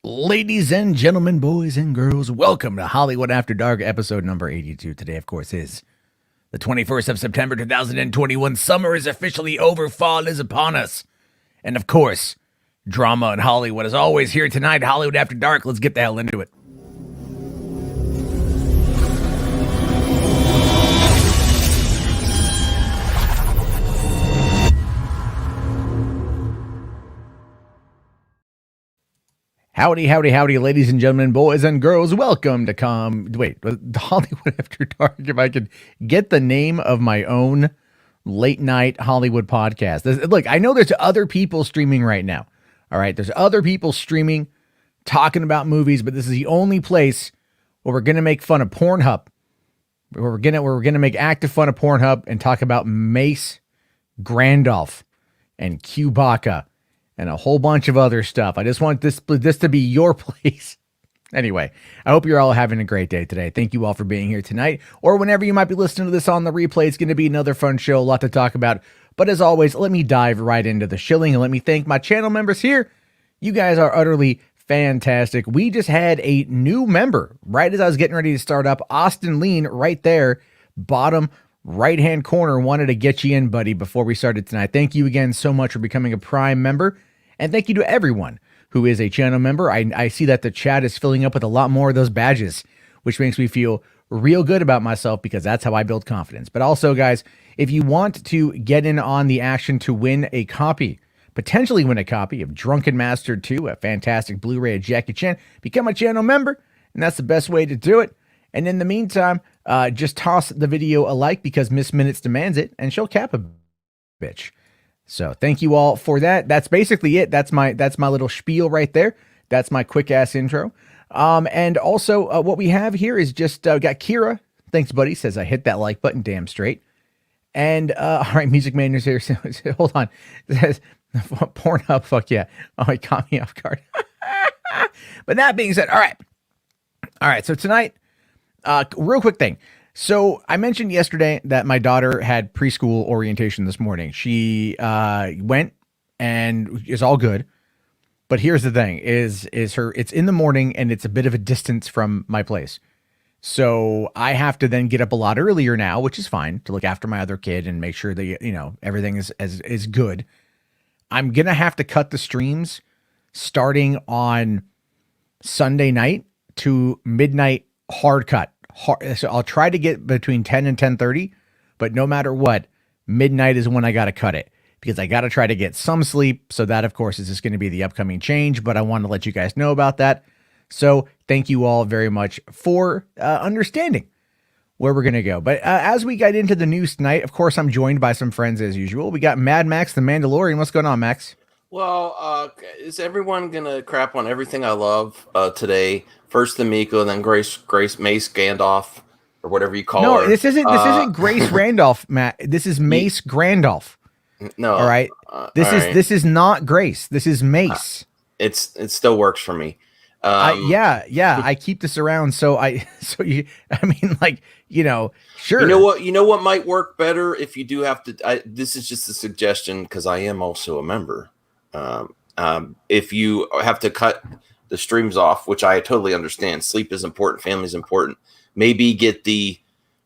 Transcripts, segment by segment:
Ladies and gentlemen, boys and girls, welcome to Hollywood After Dark, episode number 82. Today, of course, is the 21st of September, 2021. Summer is officially over. Fall is upon us. And, of course, drama in Hollywood is always here tonight. Hollywood After Dark. Let's get the hell into it. Howdy, howdy, howdy, ladies and gentlemen, boys and girls. Welcome to Hollywood After Dark. If I could get the name of my own late night Hollywood podcast. Look, I know there's other people streaming right now. All right, there's other people streaming, talking about movies, but this is the only place where we're gonna make fun of Pornhub. We're gonna make active fun of Pornhub and talk about Mace Grandolph and Chewbacca and a whole bunch of other stuff. I just want this to be your place. Anyway, I hope you're all having a great day today. Thank you all for being here tonight, or whenever you might be listening to this on the replay. It's going to be another fun show, a lot to talk about. But as always, let me dive right into the shilling and let me thank my channel members here. You guys are utterly fantastic. We just had a new member right as I was getting ready to start up. Austin Lean right there, bottom right-hand corner. Wanted to get you in, buddy, before we started tonight. Thank you again so much for becoming a Prime member. And thank you to everyone who is a channel member. I see that the chat is filling up with a lot more of those badges, which makes me feel real good about myself because that's how I build confidence. But also, guys, if you want to get in on the action to win a copy, potentially win a copy of Drunken Master 2, a fantastic Blu-ray of Jackie Chan, become a channel member, and that's the best way to do it. And in the meantime, just toss the video a like because Miss Minutes demands it, and she'll cap a bitch. So thank you all for that. That's basically it. That's my little spiel right there. That's my quick ass intro. And also what we have here is just got Kira. Thanks, buddy. Says I hit that like button damn straight. And all right, Music Man is here. Hold on. It says Pornhub. Fuck yeah. Oh, it caught me off guard. But that being said, all right. So tonight, real quick thing. So I mentioned yesterday that my daughter had preschool orientation this morning. She went and is all good. But here's the thing it's in the morning and it's a bit of a distance from my place. So I have to then get up a lot earlier now, which is fine, to look after my other kid and make sure that, everything is good. I'm going to have to cut the streams starting on Sunday night to midnight hard cut. So I'll try to get between 10 and 10:30, but no matter what, midnight is when I got to cut it because I got to try to get some sleep. So that, of course, is just going to be the upcoming change, but I want to let you guys know about that. So thank you all very much for understanding where we're going to go. But as we get into the news tonight, of course, I'm joined by some friends as usual. We got Mad Max, the Mandalorian. What's going on, Max? Well, is everyone gonna crap on everything I love today? First the Miko, then Grace Mace Gandalf, or whatever you call her. No, this isn't Grace Randolph, Matt. This is Mace Grandolph. No, all right. This is not Grace. This is Mace. It still works for me. Yeah. I keep this around, sure. You know what might work better if you do have to. This is just a suggestion because I am also a member. If you have to cut the streams off, which I totally understand, sleep is important, family is important. Maybe get the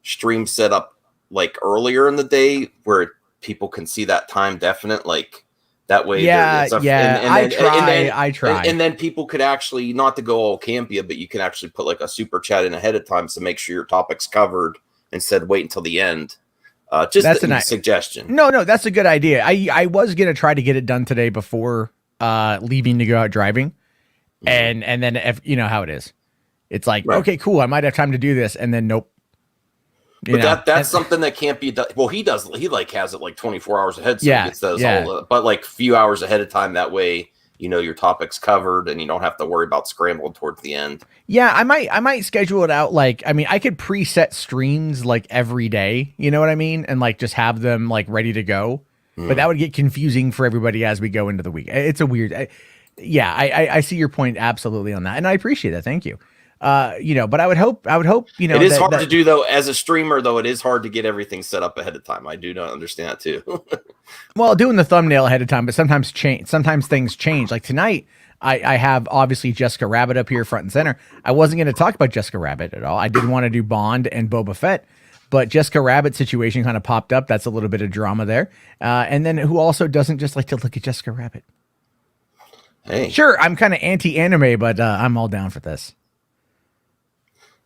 stream set up like earlier in the day where people can see that time definite, like that way. I try. And then people could actually, not to go all campy, but you can actually put like a super chat in ahead of time to make sure your topic's covered instead of wait until the end. That's a suggestion. No, that's a good idea. I was going to try to get it done today before leaving to go out driving. And then if you know how it is, it's like, right. Okay, cool. I might have time to do this. And then nope. That's something that can't be done. Well, he does. He has it like 24 hours ahead. So he gets those but like a few hours ahead of time. That way, your topic's covered and you don't have to worry about scrambling towards the end. Yeah, I might schedule it out. Like, I mean, I could preset streams like every day, you know what I mean? And like, just have them like ready to go, but that would get confusing for everybody as we go into the week. It's a weird, I see your point absolutely on that. And I appreciate that. Thank you. But I would hope, it is hard to do though. As a streamer though, it is hard to get everything set up ahead of time. I do not understand that too. Well, doing the thumbnail ahead of time, but sometimes things change. Like tonight, I have obviously Jessica Rabbit up here front and center. I wasn't going to talk about Jessica Rabbit at all. I did want to do Bond and Boba Fett, but Jessica Rabbit situation kind of popped up. That's a little bit of drama there. And then who also doesn't just like to look at Jessica Rabbit? Hey, sure, I'm kind of anti-anime, but I'm all down for this.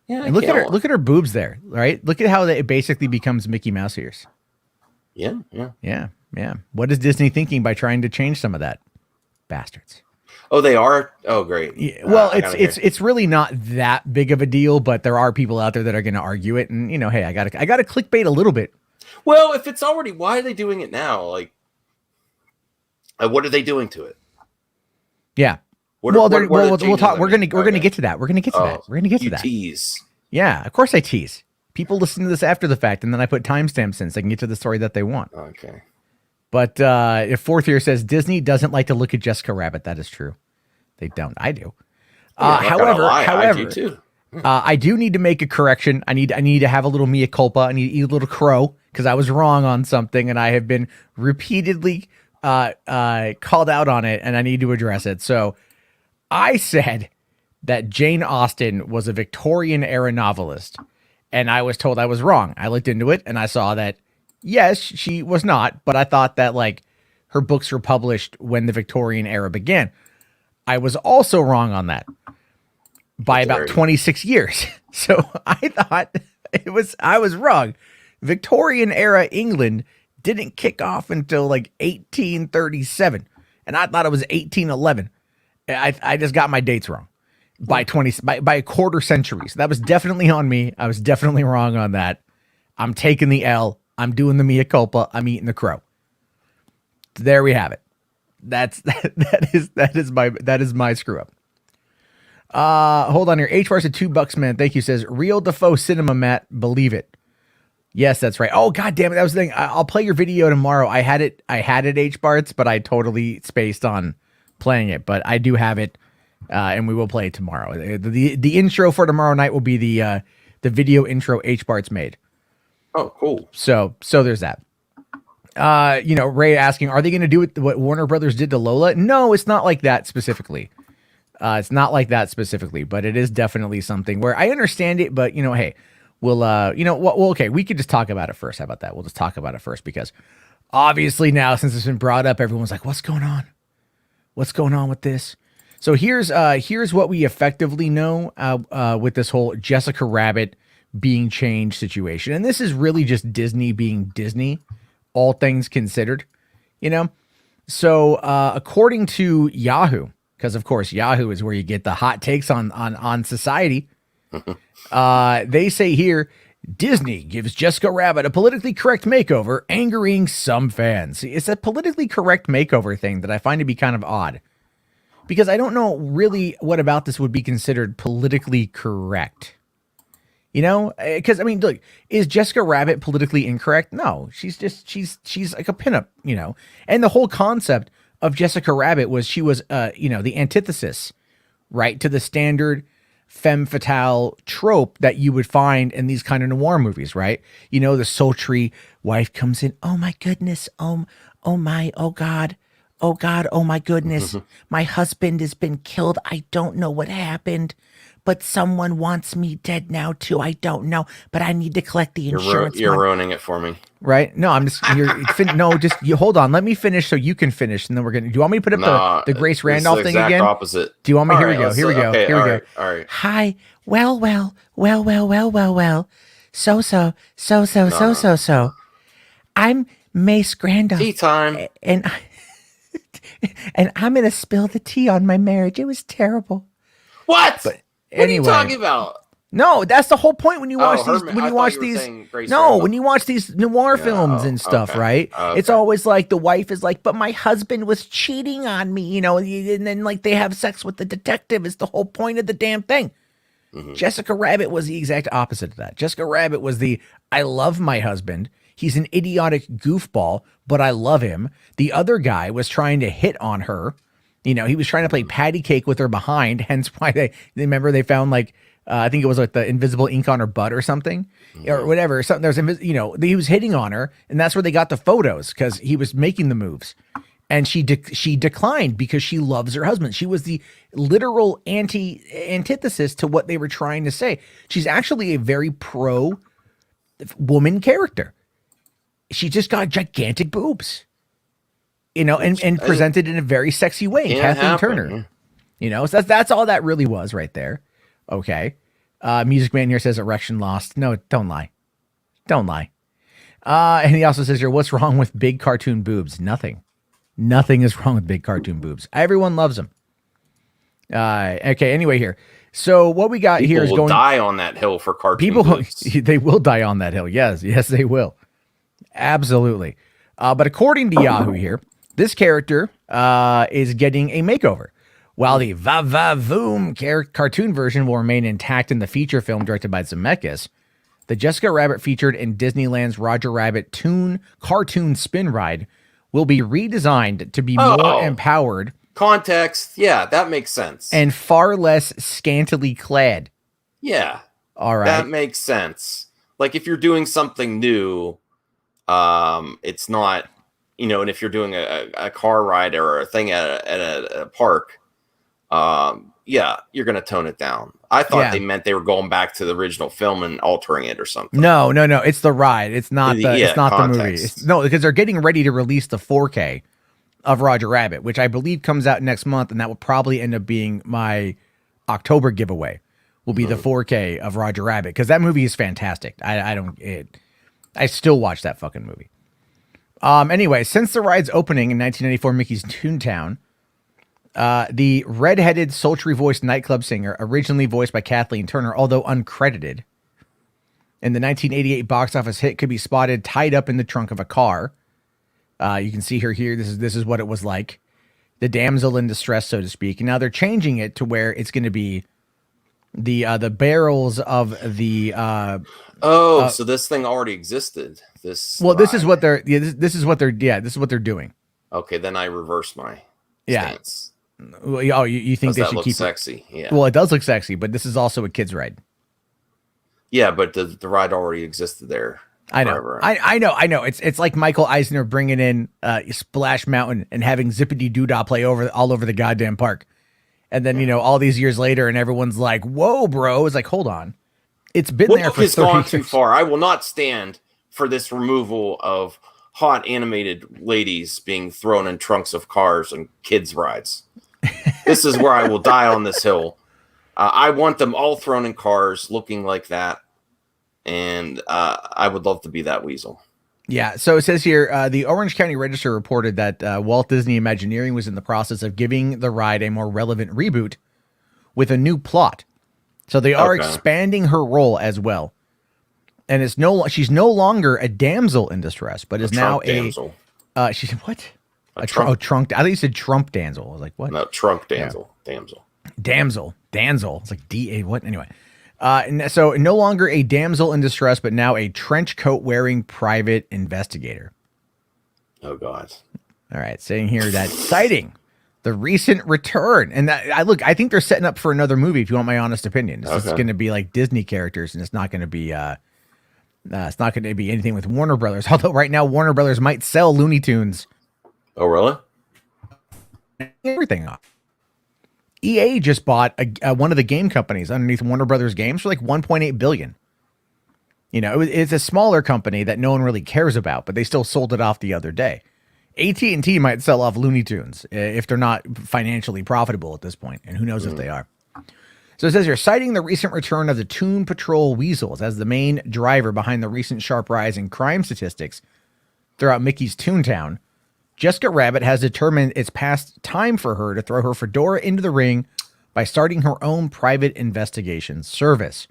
Yeah, and look at her boobs there, right? Look at how it basically becomes Mickey Mouse ears. Yeah. What is Disney thinking by trying to change some of that? Bastards. Oh, they are. Oh, great. Yeah, well, it's really not that big of a deal, but there are people out there that are going to argue it, and hey, I got to clickbait a little bit. Well, if it's already, why are they doing it now? Like, what are they doing to it? Yeah. We'll talk. We're gonna get to that. We're gonna get to that. Tease. Yeah, of course I tease. People listen to this after the fact, and then I put timestamps in so they can get to the story that they want. Okay. But if Fourth Year says Disney doesn't like to look at Jessica Rabbit, that is true. They don't. I do. However, I do too. I do need to make a correction. I need to have a little mea culpa. I need to eat a little crow because I was wrong on something, and I have been repeatedly called out on it, and I need to address it. So I said that Jane Austen was a Victorian era novelist, and I was told I was wrong. I looked into it, and I saw that yes, she was not, but I thought that like her books were published when the Victorian era began. I was also wrong on that by about 26 years. So I thought I was wrong. Victorian era England didn't kick off until like 1837. And I thought it was 1811. I just got my dates wrong by a quarter century. So that was definitely on me. I was definitely wrong on that. I'm taking the L. I'm doing the mea culpa. I'm eating the crow. There we have it. That is my screw up. Hold on here. HWAD said $2, man. Thank you. Says Real Defoe Cinema, Matt. Believe it. Yes, that's right. Oh, God damn it. That was the thing. I'll play your video tomorrow. I had it HBarts, but I totally spaced on playing it. But I do have it, and we will play it tomorrow. The intro for tomorrow night will be the video intro HBarts made. Oh, cool. So there's that. Ray asking, are they going to do what Warner Brothers did to Lola? No, it's not like that specifically. But it is definitely something where I understand it, but hey, we'll, okay, we could just talk about it first. How about that? We'll just talk about it first because obviously now, since it's been brought up, everyone's like, what's going on? What's going on with this? So here's what we effectively know, with this whole Jessica Rabbit being changed situation. And this is really just Disney being Disney, all things considered, So, according to Yahoo, because of course Yahoo is where you get the hot takes on society. They say here, Disney gives Jessica Rabbit a politically correct makeover, angering some fans. It's a politically correct makeover thing that I find to be kind of odd, because I don't know really what about this would be considered politically correct. Because I mean, look, is Jessica Rabbit politically incorrect? No, she's like a pinup, and the whole concept of Jessica Rabbit was she was, the antithesis, right, to the standard femme fatale trope that you would find in these kind of noir movies, right? The sultry wife comes in. Oh my goodness. Oh my, oh God. Oh God. Oh my goodness. My husband has been killed. I don't know what happened, but someone wants me dead now too. I don't know, but I need to collect the insurance. You're ruining it for me. Right? No, I'm just, you hold on. Let me finish so you can finish. And then do you want me to put up the Grace Randolph thing again? Opposite. Do you want me? All here right, we go. Here we go. Okay, here we go. All right. Hi. Well. So. I'm Mace Randolph. Tea time. And I'm going to spill the tea on my marriage. It was terrible. What? But what are you talking about? No, that's the whole point when you watch when you watch these noir films and stuff, okay. Right? Okay. It's always like the wife is like, but my husband was cheating on me, and then like they have sex with the detective is the whole point of the damn thing. Mm-hmm. Jessica Rabbit was the exact opposite of that. Jessica Rabbit was I love my husband. He's an idiotic goofball, but I love him. The other guy was trying to hit on her. He was trying to play patty cake with her behind, hence why they remember they found like, I think it was like the invisible ink on her butt or something, or whatever. Something he was hitting on her, and that's where they got the photos because he was making the moves. And she declined because she loves her husband. She was the literal antithesis to what they were trying to say. She's actually a very pro woman character. She just got gigantic boobs, and presented in a very sexy way. Kathleen Turner, so that's all that really was right there. Okay. Music Man here says erection lost. No, don't lie. Don't lie. And he also says here, what's wrong with big cartoon boobs? Nothing. Nothing is wrong with big cartoon boobs. Everyone loves them. Okay. Anyway, here. So what we got here is going. People will die on that hill for cartoon boobs. They will die on that hill. Yes, they will. Absolutely. But according to Yahoo here, this character is getting a makeover. While the Va-Va-Voom cartoon version will remain intact in the feature film directed by Zemeckis, the Jessica Rabbit featured in Disneyland's Roger Rabbit cartoon spin ride will be redesigned to be more empowered. Context. Yeah, that makes sense. And far less scantily clad. Yeah. All right. That makes sense. Like if you're doing something new, it's not, and if you're doing a car ride or a thing at a park, yeah, you're going to tone it down. I thought they meant they were going back to the original film and altering it or something. No. It's the ride. It's not the movie. No, because they're getting ready to release the 4K of Roger Rabbit, which I believe comes out next month. And that will probably end up being my October giveaway will be the 4K of Roger Rabbit. Cause that movie is fantastic. I still watch that fucking movie. Anyway, since the ride's opening in 1994, Mickey's Toontown, the red-headed, sultry-voiced nightclub singer, originally voiced by Kathleen Turner, although uncredited, in the 1988 box office hit, could be spotted tied up in the trunk of a car. You can see her here. This is what it was like. The damsel in distress, so to speak. And now they're changing it to where it's going to be the barrels of the. So this thing already existed. This is what they're. Yeah, this is what they're doing. Okay, then I reverse my stance. Oh, you think they should keep sexy? Yeah. Well, it does look sexy, but this is also a kid's ride. Yeah, but the ride already existed there. I know. I know. It's like Michael Eisner bringing in Splash Mountain and having Zippity Doo-Dah play all over the goddamn park, and then all these years later, and everyone's like, "Whoa, bro!" It's like, hold on, it's been there for 30 years. Gone too far. I will not stand for this removal of hot animated ladies being thrown in trunks of cars and kids' rides. This is where I will die on this hill. I want them all thrown in cars looking like that. And I would love to be that weasel. Yeah. So it says here, the Orange County Register reported that Walt Disney Imagineering was in the process of giving the ride a more relevant reboot with a new plot. So they are expanding her role as well. And she's no longer a damsel in distress, but is now damsel. She's what? Trunk. I thought you said Trump damsel. I was like, what? No, trunk damsel. Yeah. Damsel. It's like D-A what? Anyway. So no longer a damsel in distress, but now a trench coat wearing private investigator. Oh God. All right. Saying here that citing the recent return. And I think they're setting up for another movie. If you want my honest opinion, this is going to be like Disney characters, and it's not going to be, anything with Warner Brothers. Although right now Warner Brothers might sell Looney Tunes. Oh, really? Everything off. EA just bought one of the game companies underneath Warner Brothers Games for like $1.8 billion. It's a smaller company that no one really cares about, but they still sold it off the other day. AT&T might sell off Looney Tunes if they're not financially profitable at this point, and who knows if they are. So it says here, citing the recent return of the Toon Patrol Weasels as the main driver behind the recent sharp rise in crime statistics throughout Mickey's Toontown, Jessica Rabbit has determined it's past time for her to throw her fedora into the ring by starting her own private investigation service.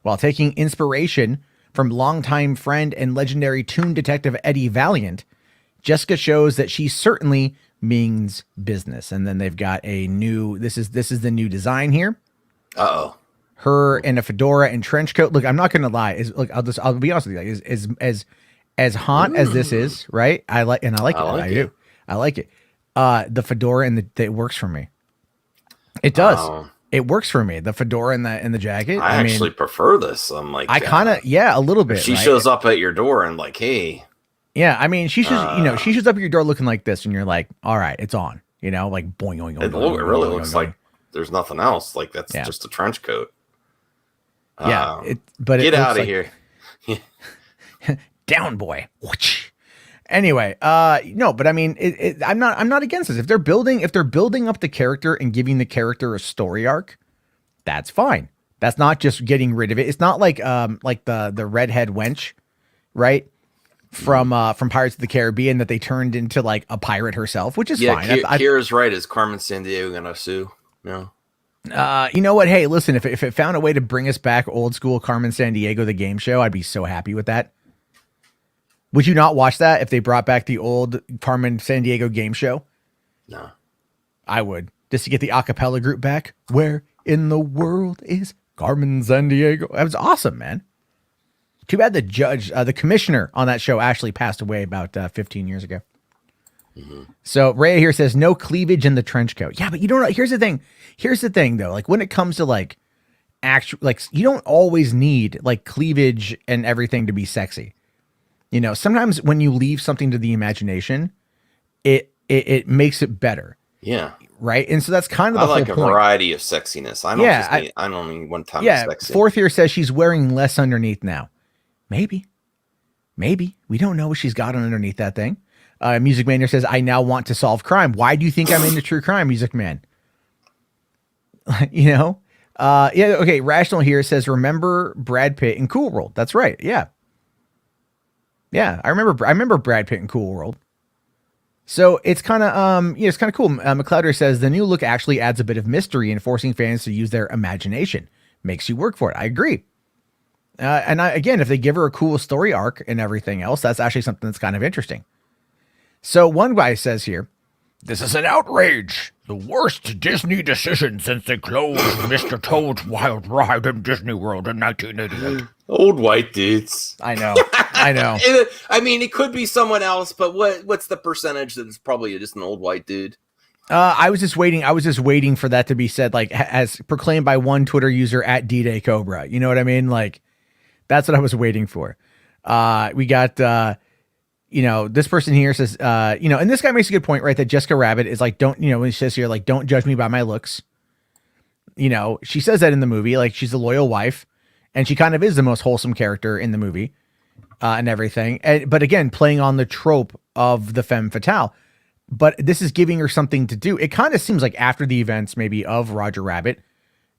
While taking inspiration from longtime friend and legendary Toon detective Eddie Valiant, Jessica shows that she certainly means business. And then they've got a new, this is the new design here. Uh-oh. Her in a fedora and trench coat. Look, I'm not going to lie. I'll be honest with you. As hot as this is, right? I like it. I do. I like it. The fedora and it works for me. It does. It works for me. The fedora and the jacket. I actually prefer this. I'm like, I kind of, a little bit. She shows up at your door and like, hey, Yeah, I mean, she shows up at your door looking like this, and you're like, all right, it's on. Like boing, boing, boing. It really looks like there's nothing else. Like that's just a trench coat. Yeah, get out of here. Down, boy. Anyway, no, but I mean, I'm not against this. If they're building up the character and giving the character a story arc, that's fine. That's not just getting rid of it. It's not like the redhead wench, right? From Pirates of the Caribbean that they turned into like a pirate herself, which is fine. Kira's right. Is Carmen Sandiego gonna sue? No. You know what? Hey, listen, if it found a way to bring us back old school Carmen Sandiego, the game show, I'd be so happy with that. Would you not watch that if they brought back the old Carmen Sandiego game show? No. I would. Just to get the a cappella group back. Where in the world is Carmen Sandiego? That was awesome, man. Too bad the commissioner on that show actually passed away about 15 years ago. Mm-hmm. So Ray here says no cleavage in the trench coat. Yeah, but you don't know. Here's the thing though. Like when it comes to like actual, like you don't always need like cleavage and everything to be sexy. Sometimes when you leave something to the imagination, it makes it better. Yeah. Right. And so that's kind of the whole point. I like a variety of sexiness. I don't need one time. Yeah. Sexy. Fourth here says she's wearing less underneath now. Maybe. We don't know what she's got underneath that thing. Music Man here says, I now want to solve crime. Why do you think I'm into true crime, Music Man? Yeah. Okay. Rational here says, remember Brad Pitt in Cool World. That's right. Yeah. Yeah. I remember Brad Pitt in Cool World. So it's kind of, it's kind of cool. McLeoder says the new look actually adds a bit of mystery and forcing fans to use their imagination. Makes you work for it. I agree. And again, if they give her a cool story arc and everything else, that's actually something that's kind of interesting. So one guy says here, this is an outrage. The worst Disney decision since they closed Mr. Toad's Wild Ride in Disney World in 1988. Old white dudes. I know. I mean, it could be someone else, but what's the percentage that it's probably just an old white dude? I was just waiting for that to be said, like as proclaimed by one Twitter user at D-Day Cobra. You know what I mean? Like that's what I was waiting for. We got, this person here says, and this guy makes a good point, right? That Jessica Rabbit is like, when she says here, like, don't judge me by my looks. She says that in the movie, like she's a loyal wife and she kind of is the most wholesome character in the movie and everything. But again, playing on the trope of the femme fatale, but this is giving her something to do. It kind of seems like after the events maybe of Roger Rabbit,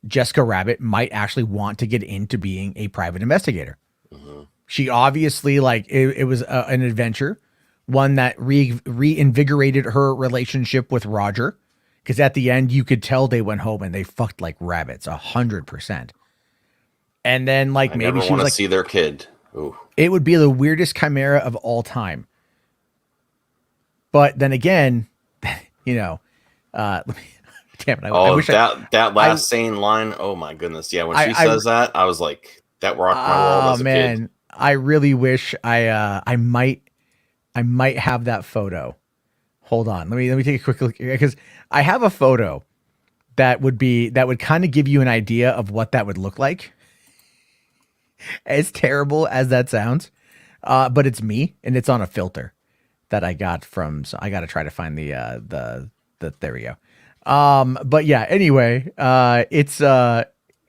Jessica Rabbit might actually want to get into being a private investigator. Mm-hmm. She obviously it was an adventure, one that reinvigorated her relationship with Roger. Because at the end, you could tell they went home and they fucked like rabbits, 100%. And then maybe she was like, see their kid. Ooh. It would be the weirdest chimera of all time. But then again, damn it. I wish that last sane line. Oh my goodness. Yeah. When she says that, I was like, that rocked my world as a kid. I really wish I might have that photo. Hold on. Let me take a quick look because I have a photo that would kind of give you an idea of what that would look like. As terrible as that sounds, but it's me and it's on a filter that I got from. So I got to try to find the there we go. But yeah. Anyway, it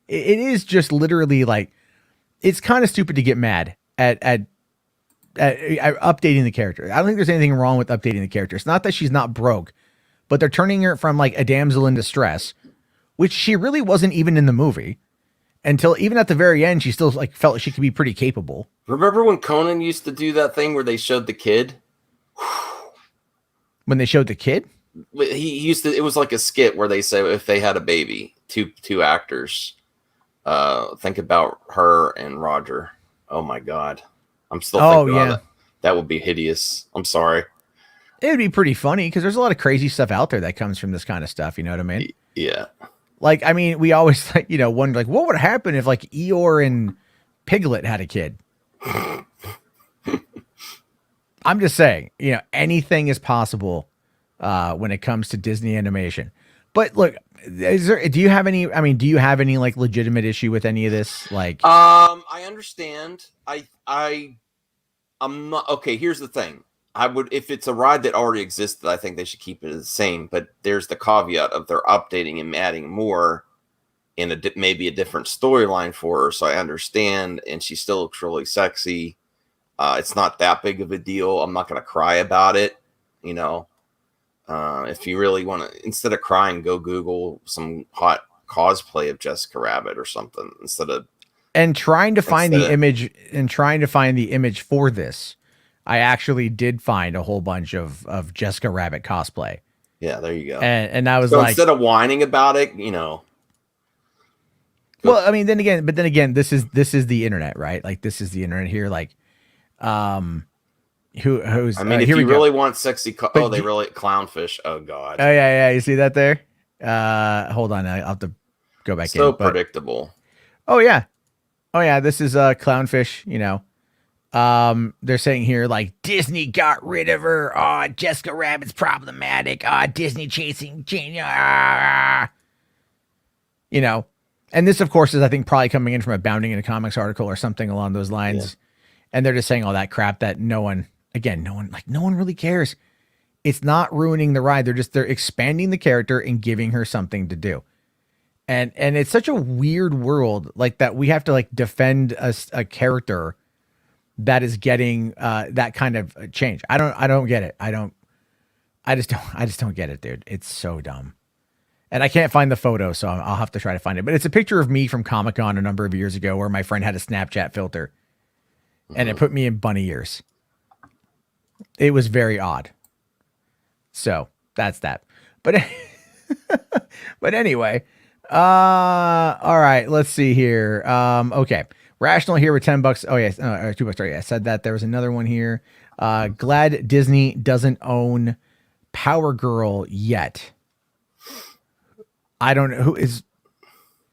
is just literally like it's kind of stupid to get mad at updating the character. I don't think there's anything wrong with updating the character. It's not that she's not broke, but they're turning her from like a damsel in distress, which she really wasn't even in the movie. Until even at the very end, she still felt like she could be pretty capable. Remember when Conan used to do that thing where they showed the kid? When they showed the kid? He used to. It was like a skit where they say if they had a baby, two actors, think about her and Roger. Oh my God, I'm still thinking about it. That would be hideous. I'm sorry. It would be pretty funny because there's a lot of crazy stuff out there that comes from this kind of stuff. You know what I mean? Yeah. We always wonder what would happen if Eeyore and Piglet had a kid. I'm just saying, anything is possible when it comes to Disney animation. But look, do you have any legitimate issue with any of this? I understand. I I'm not okay. Here's the thing. I would, if it's a ride that already existed, I think they should keep it the same. But there's the caveat of they're updating and adding more in maybe a different storyline for her. So I understand, and she still looks really sexy. It's not that big of a deal. I'm not going to cry about it. You know, if you really want to, instead of crying, go Google some hot cosplay of Jessica Rabbit or something instead of. And trying to find the image for this, I actually did find a whole bunch of Jessica Rabbit cosplay. Yeah, there you go. And I was so like, instead of whining about it, you know. Well, I mean, then again, this is the internet, right? Like, this is the internet here. Like, who's? I mean, if you really want sexy, they really clownfish. Oh God. Oh yeah. You see that there? Hold on, I'll have to go back in. So predictable. Oh yeah. This is clownfish. You know, they're saying here like Disney got rid of her. Oh, Jessica Rabbit's problematic. Disney chasing. You know. And this, of course, is, I think, probably coming in from a Bounding Into Comics article or something along those lines. Yeah. And they're just saying all that crap that no one really cares. It's not ruining the ride. They're expanding the character and giving her something to do. And it's such a weird world like that. We have to like defend a character that is getting that kind of change. I don't get it. I just don't get it, dude. It's so dumb. And I can't find the photo, so I'll have to try to find it. But it's a picture of me from Comic-Con a number of years ago where my friend had a Snapchat filter. And it put me in bunny ears. It was very odd. So, that's that. But but anyway. All right, let's see here. Okay. Rational here with $10. Oh, yes. $2. Sorry, I said that. There was another one here. Glad Disney doesn't own Power Girl yet. I don't know who is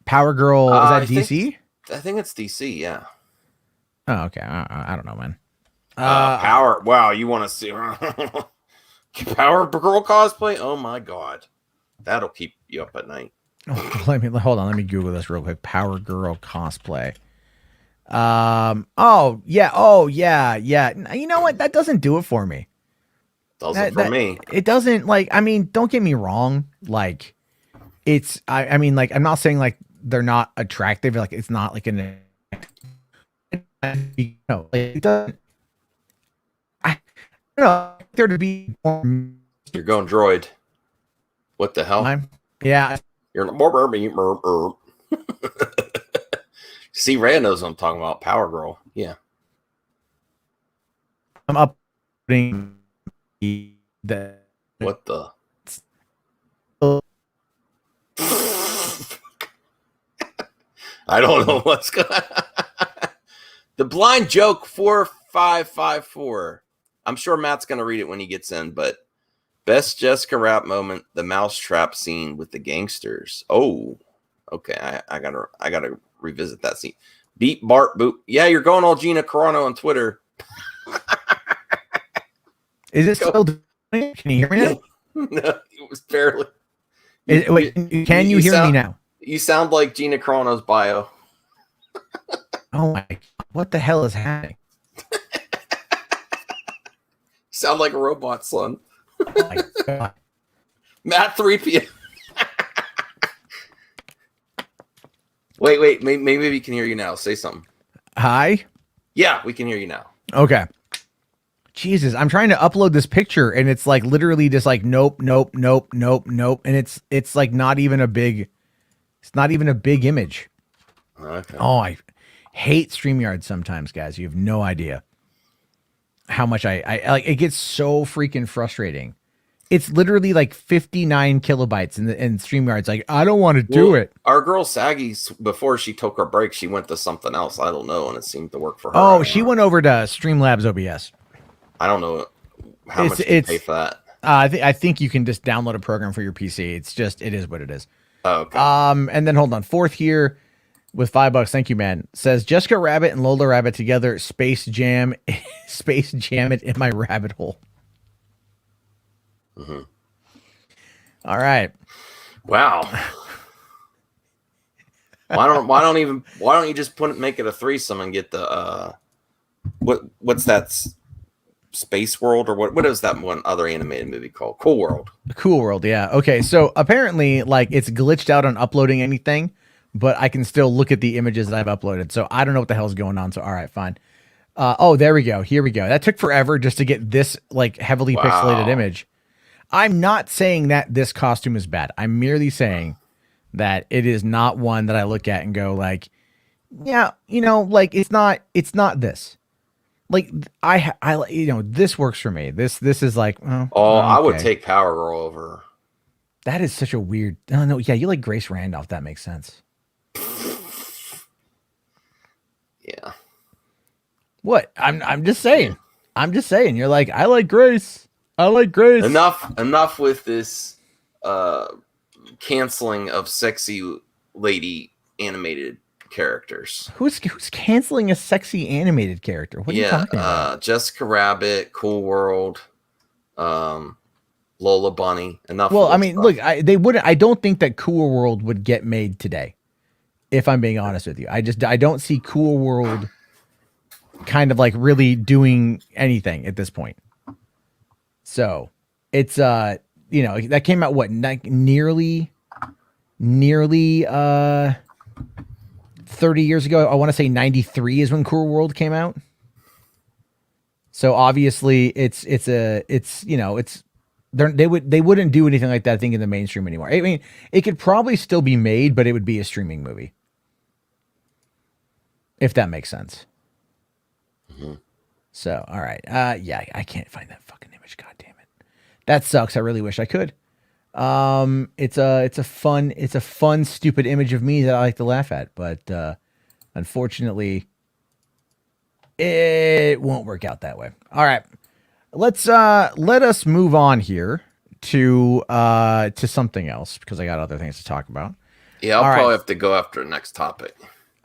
Power Girl. Is that DC? I think it's DC. Yeah. Oh, okay. I don't know, man. Power. Wow. You want to see Power Girl cosplay? Oh my God. That'll keep you up at night. Hold on. Let me Google this real quick. Power Girl cosplay. Oh yeah. You know what? That doesn't do it for me. Doesn't for me. It doesn't, like, I mean, don't get me wrong. Like, it's, I mean, like, I'm not saying like they're not attractive. Like, it's not like an, you know, like, it doesn't, I don't know, there to be more. You're going droid. What the hell? Yeah. You're more. See, Rhea knows what I'm talking about. Power Girl. Yeah. I'm uploading the. What the? I don't know what's going on. The blind joke 4554. I'm sure Matt's going to read it when he gets in, but best Jessica Rabbit moment, the mousetrap scene with the gangsters. Oh, okay. I gotta revisit that scene. Beat Bart Boop. Yeah, you're going all Gina Carano on Twitter. Is it still? Can you hear me now? No, it was barely. Wait, can you hear me now? You sound like Gina Carano's bio. Oh my! What the hell is happening? Sound like a robot, son. Oh my God. Matt 3PM. Wait. Maybe we can hear you now. Say something. Hi? Yeah, we can hear you now. Okay. Jesus, I'm trying to upload this picture and it's like literally just like nope. And it's like not even a big image. Okay. Oh, I hate StreamYard sometimes, guys. You have no idea how much I like. It gets so freaking frustrating. It's literally like 59 kilobytes in StreamYard's like, I don't want to do it. Our girl Saggy, before she took her break, she went to something else. I don't know, and it seemed to work for her. Oh, she went over to Streamlabs OBS. I don't know how much you pay for that. I think you can just download a program for your PC. It is what it is. Oh, okay. And then hold on. Fourth here with $5. Thank you, man. Says Jessica Rabbit and Lola Rabbit together. Space Jam it in my rabbit hole. Mm-hmm. All right. Wow. Why don't you just make it a threesome and get the what's that? Space World, or what is that one other animated movie called? Cool World. Cool World, yeah. Okay, so apparently, like, it's glitched out on uploading anything, but I can still look at the images that I've uploaded. So I don't know what the hell's going on. So all right, fine. Oh, there we go. Here we go. That took forever just to get this like heavily pixelated image. I'm not saying that this costume is bad. I'm merely saying that it is not one that I look at and go like, yeah, you know, like it's not this. Like I, you know, this works for me. This is like, oh, okay. I would take Power Girl over. That is such a weird. Oh no, yeah, you like Grace Randolph. That makes sense. Yeah. What? I'm just saying. I'm just saying. You're like, I like Grace. I like Grace. Enough with this canceling of sexy lady animated characters. Who's canceling a sexy animated character? What are you talking about? Jessica Rabbit, Cool World, Lola Bunny. Enough. Well, I mean, look, they wouldn't. I don't think that Cool World would get made today. If I'm being honest with you, I don't see Cool World kind of like really doing anything at this point. So it's you know, that came out what, nearly 30 years ago. I want to say 93 is when Cool World came out. So obviously it's you know, they wouldn't do anything like that, I think, in the mainstream anymore. I mean, it could probably still be made, but it would be a streaming movie. If that makes sense. Mm-hmm. So, all right. Yeah, I can't find that fucking image. God damn it. That sucks. I really wish I could. It's a fun, stupid image of me that I like to laugh at, but unfortunately, it won't work out that way. All right. Let us move on here to something else, because I got other things to talk about. Yeah, I'll probably have to go after the next topic.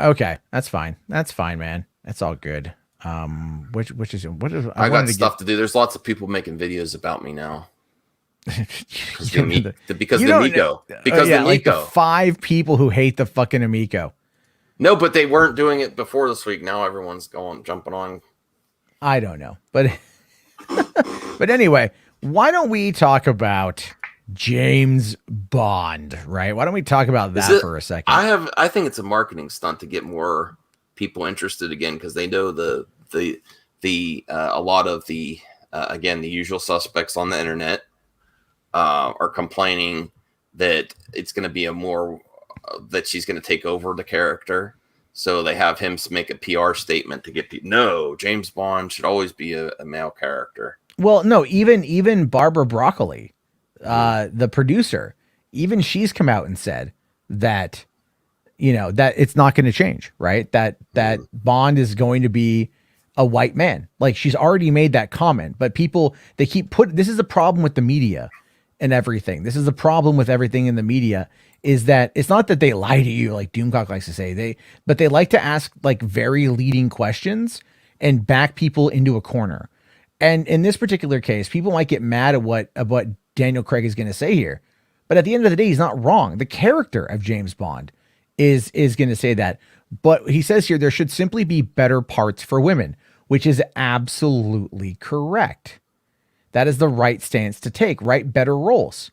Okay, that's fine. That's fine, man. That's all good. What is I got stuff to do. There's lots of people making videos about me now. Because the Amico. Because the like Amico. the 5 people who hate the fucking Amico. No, but they weren't doing it before this week. Now everyone's jumping on. I don't know, but but anyway, why don't we talk about James Bond, right? Why don't we talk about that for a second? I think it's a marketing stunt to get more people interested again, because they know the a lot of the again, the usual suspects on the internet are complaining that it's going to be that she's going to take over the character. So they have him make a PR statement to get people. No, James Bond should always be a male character. Well, no, even Barbara Broccoli, the producer, even she's come out and said that, you know, that it's not going to change, right? That Bond is going to be a white man. Like, she's already made that comment, but people, they keep this is the problem with the media and everything. This is the problem with everything in the media, is that it's not that they lie to you, like Doomcock likes to say, but they like to ask like very leading questions and back people into a corner. And in this particular case, people might get mad at what Daniel Craig is going to say here, but at the end of the day, he's not wrong. The character of James Bond is going to say that, but he says here there should simply be better parts for women, which is absolutely correct. That is the right stance to take, right? Better roles,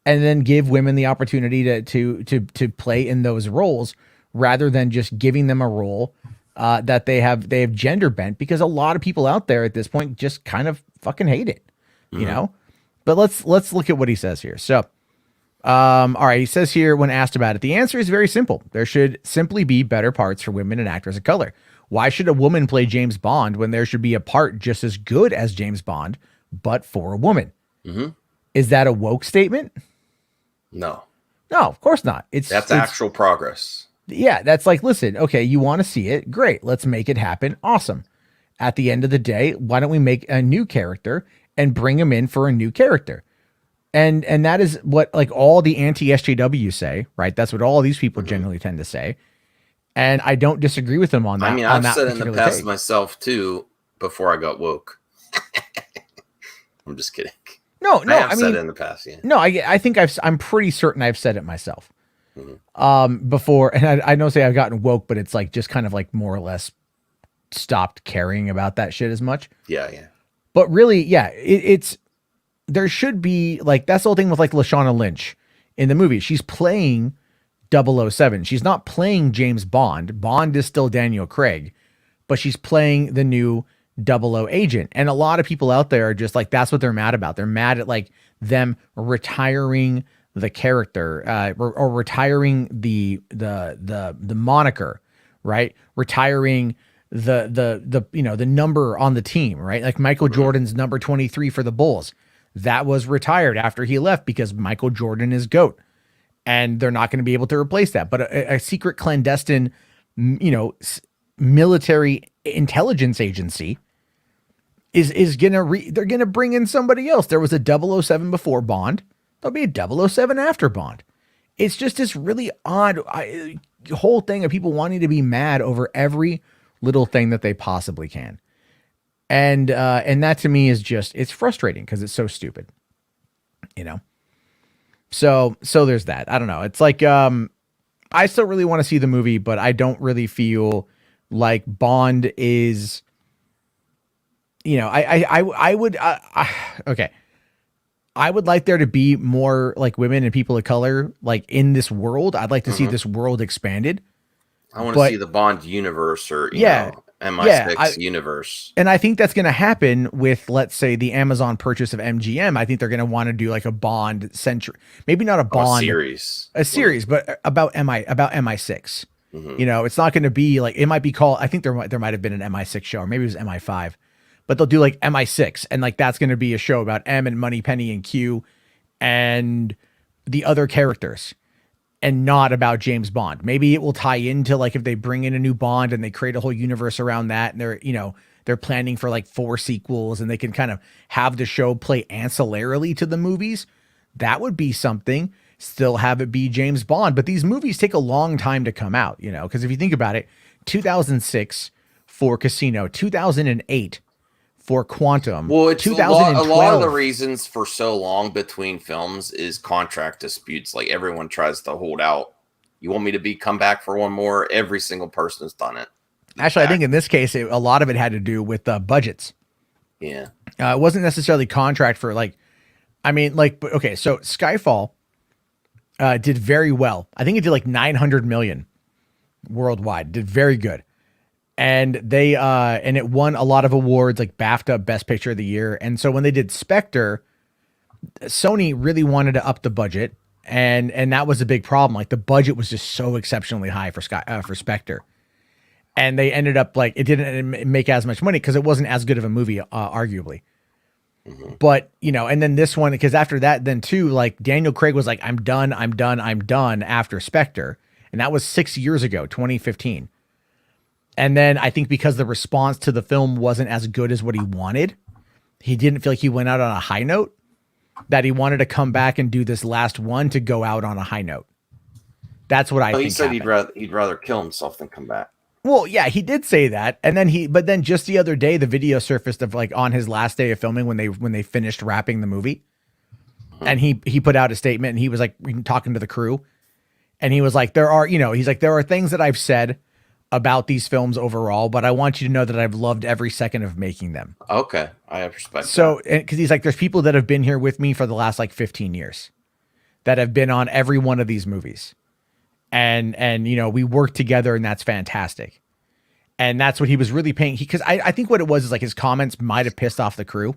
and then give women the opportunity to play in those roles, rather than just giving them a role that they have gender bent, because a lot of people out there at this point just kind of fucking hate it, you know. But let's look at what he says here. So, all right, he says here, when asked about it, the answer is very simple. There should simply be better parts for women and actors of color. Why should a woman play James Bond when there should be a part just as good as James Bond, but for a woman? Mm-hmm. Is that a woke statement? No, of course not. That's actual progress. Yeah, that's like, listen, okay, you want to see it? Great, let's make it happen. Awesome. At the end of the day, why don't we make a new character and bring him in for a new character? And that is what like all the anti-SJW say, right? That's what all these people generally tend to say. And I don't disagree with them on that. I mean, I've said in the past myself too, before I got woke. I'm just kidding. No, I mean, said it in the past, yeah. No, I think I'm pretty certain I've said it myself. Before, and I don't say I've gotten woke, but it's like just kind of like more or less stopped caring about that shit as much. Yeah. But really, yeah, it's there should be like that's the whole thing with like Lashana Lynch in the movie. She's playing 007. She's not playing James Bond. Bond is still Daniel Craig, but she's playing the new 00 agent. And a lot of people out there are just like, that's what they're mad about. They're mad at like them retiring the character, or retiring the moniker, right? Retiring the you know, the number on the team, right? Like Michael Jordan's number 23 for the Bulls. That was retired after he left because Michael Jordan is GOAT. And they're not going to be able to replace that. But a secret clandestine, you know, military intelligence agency is going to they're going to bring in somebody else. There was a 007 before Bond. There'll be a 007 after Bond. It's just this really odd whole thing of people wanting to be mad over every little thing that they possibly can. And that to me is just, it's frustrating because it's so stupid, you know? So there's that. I don't know. It's like, I still really want to see the movie, but I don't really feel like Bond is, you know, I would, okay. I would like there to be more like women and people of color, like in this world. I'd like to see this world expanded. I want to see the Bond universe or, you know, MI6 universe. And I think that's going to happen with, let's say, the Amazon purchase of MGM. I think they're going to want to do like a Bond century, maybe not a Bond a series, but about MI6. You know, it's not going to be like, it might be called, I think there might have been an MI6 show, or maybe it was MI5, but they'll do like MI6. And like, that's going to be a show about M and Moneypenny and Q and the other characters, and not about James Bond. Maybe it will tie into like if they bring in a new Bond and they create a whole universe around that, and they're, you know, they're planning for like 4 sequels, and they can kind of have the show play ancillarily to the movies. That would be something. Still have it be James Bond, but these movies take a long time to come out, you know, because if you think about it, 2006 for Casino, 2008 for Quantum. Well, it's a lot of the reasons for so long between films is contract disputes. Like everyone tries to hold out. You want me to come back for one more? Every single person has done it. Actually, I think in this case, a lot of it had to do with budgets. Yeah. It wasn't necessarily contract for like, I mean, like, okay, so Skyfall did very well. I think it did like 900 million worldwide. Did very good. And they and it won a lot of awards, like BAFTA Best Picture of the Year. And so when they did Spectre, Sony really wanted to up the budget, and that was a big problem. Like the budget was just so exceptionally high for Spectre, and they ended up like it didn't make as much money because it wasn't as good of a movie, arguably. But you know, and then this one, because after that, then too, like Daniel Craig was like, I'm done after Spectre, and that was 6 years ago, 2015. And then I think because the response to the film wasn't as good as what he wanted, he didn't feel like he went out on a high note, that he wanted to come back and do this last one to go out on a high note. That's what I think. He said he'd rather kill himself than come back. Well, yeah, he did say that. And then but then just the other day, the video surfaced of like on his last day of filming when they finished wrapping the movie. And he put out a statement, and he was like talking to the crew, and he was like, there are things that I've said about these films overall, but I want you to know that I've loved every second of making them. Okay. I have respect. So, because he's like, there's people that have been here with me for the last like 15 years that have been on every one of these movies. And, you know, we work together, and that's fantastic. And that's what he was really paying. Because I think what it was is like his comments might've pissed off the crew.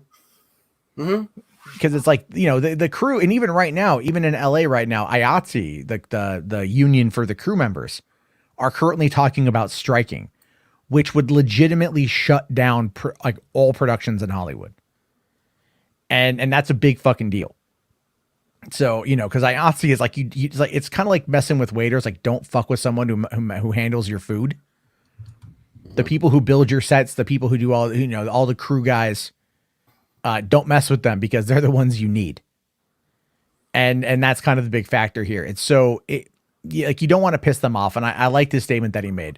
Because it's like, you know, the crew, and even right now, even in LA right now, IATSE, the union for the crew members, are currently talking about striking, which would legitimately shut down like all productions in Hollywood. And that's a big fucking deal. So, you know, because IATSE is like, it's kind of like messing with waiters. Like, don't fuck with someone who handles your food. The people who build your sets, the people who do all the crew guys, don't mess with them because they're the ones you need. And that's kind of the big factor here. It's like you don't want to piss them off. And I like this statement that he made.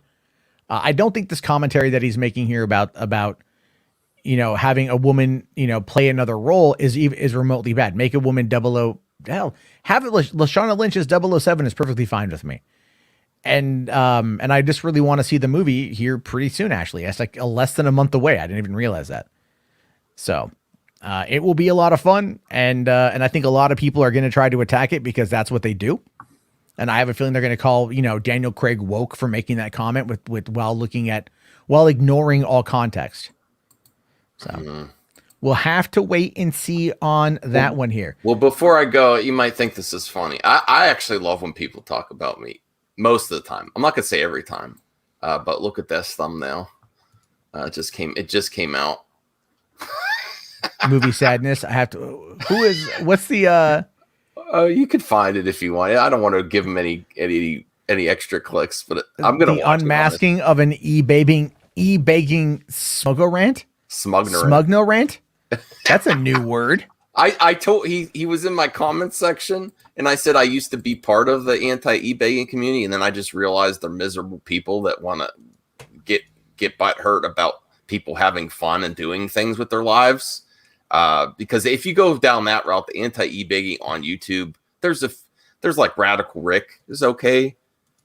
I don't think this commentary that he's making here about, you know, having a woman, you know, play another role is remotely bad. Make a woman 00. Hell, have it Lashana Lynch as 007 is perfectly fine with me. and I just really want to see the movie here pretty soon. Actually, it's like less than a month away. I didn't even realize that. So it will be a lot of fun, and I think a lot of people are going to try to attack it because that's what they do. And I have a feeling they're going to call, Daniel Craig woke for making that comment while ignoring all context. So we'll have to wait and see on that one here. Well, before I go, you might think this is funny. I actually love when people talk about me most of the time. I'm not going to say every time, but look at this thumbnail. It just came out. Movie sadness. I have to. What's the? You could find it if you want. I don't want to give them any extra clicks, but I'm gonna watch unmasking of an e-bagging smuggle rant. Smugno rant. That's a new word. I told he was in my comments section, and I said I used to be part of the anti-e-bagging community, and then I just realized they're miserable people that want to get butthurt about people having fun and doing things with their lives. Because if you go down that route, the anti-e-bagging on YouTube, there's like Radical Rick is okay.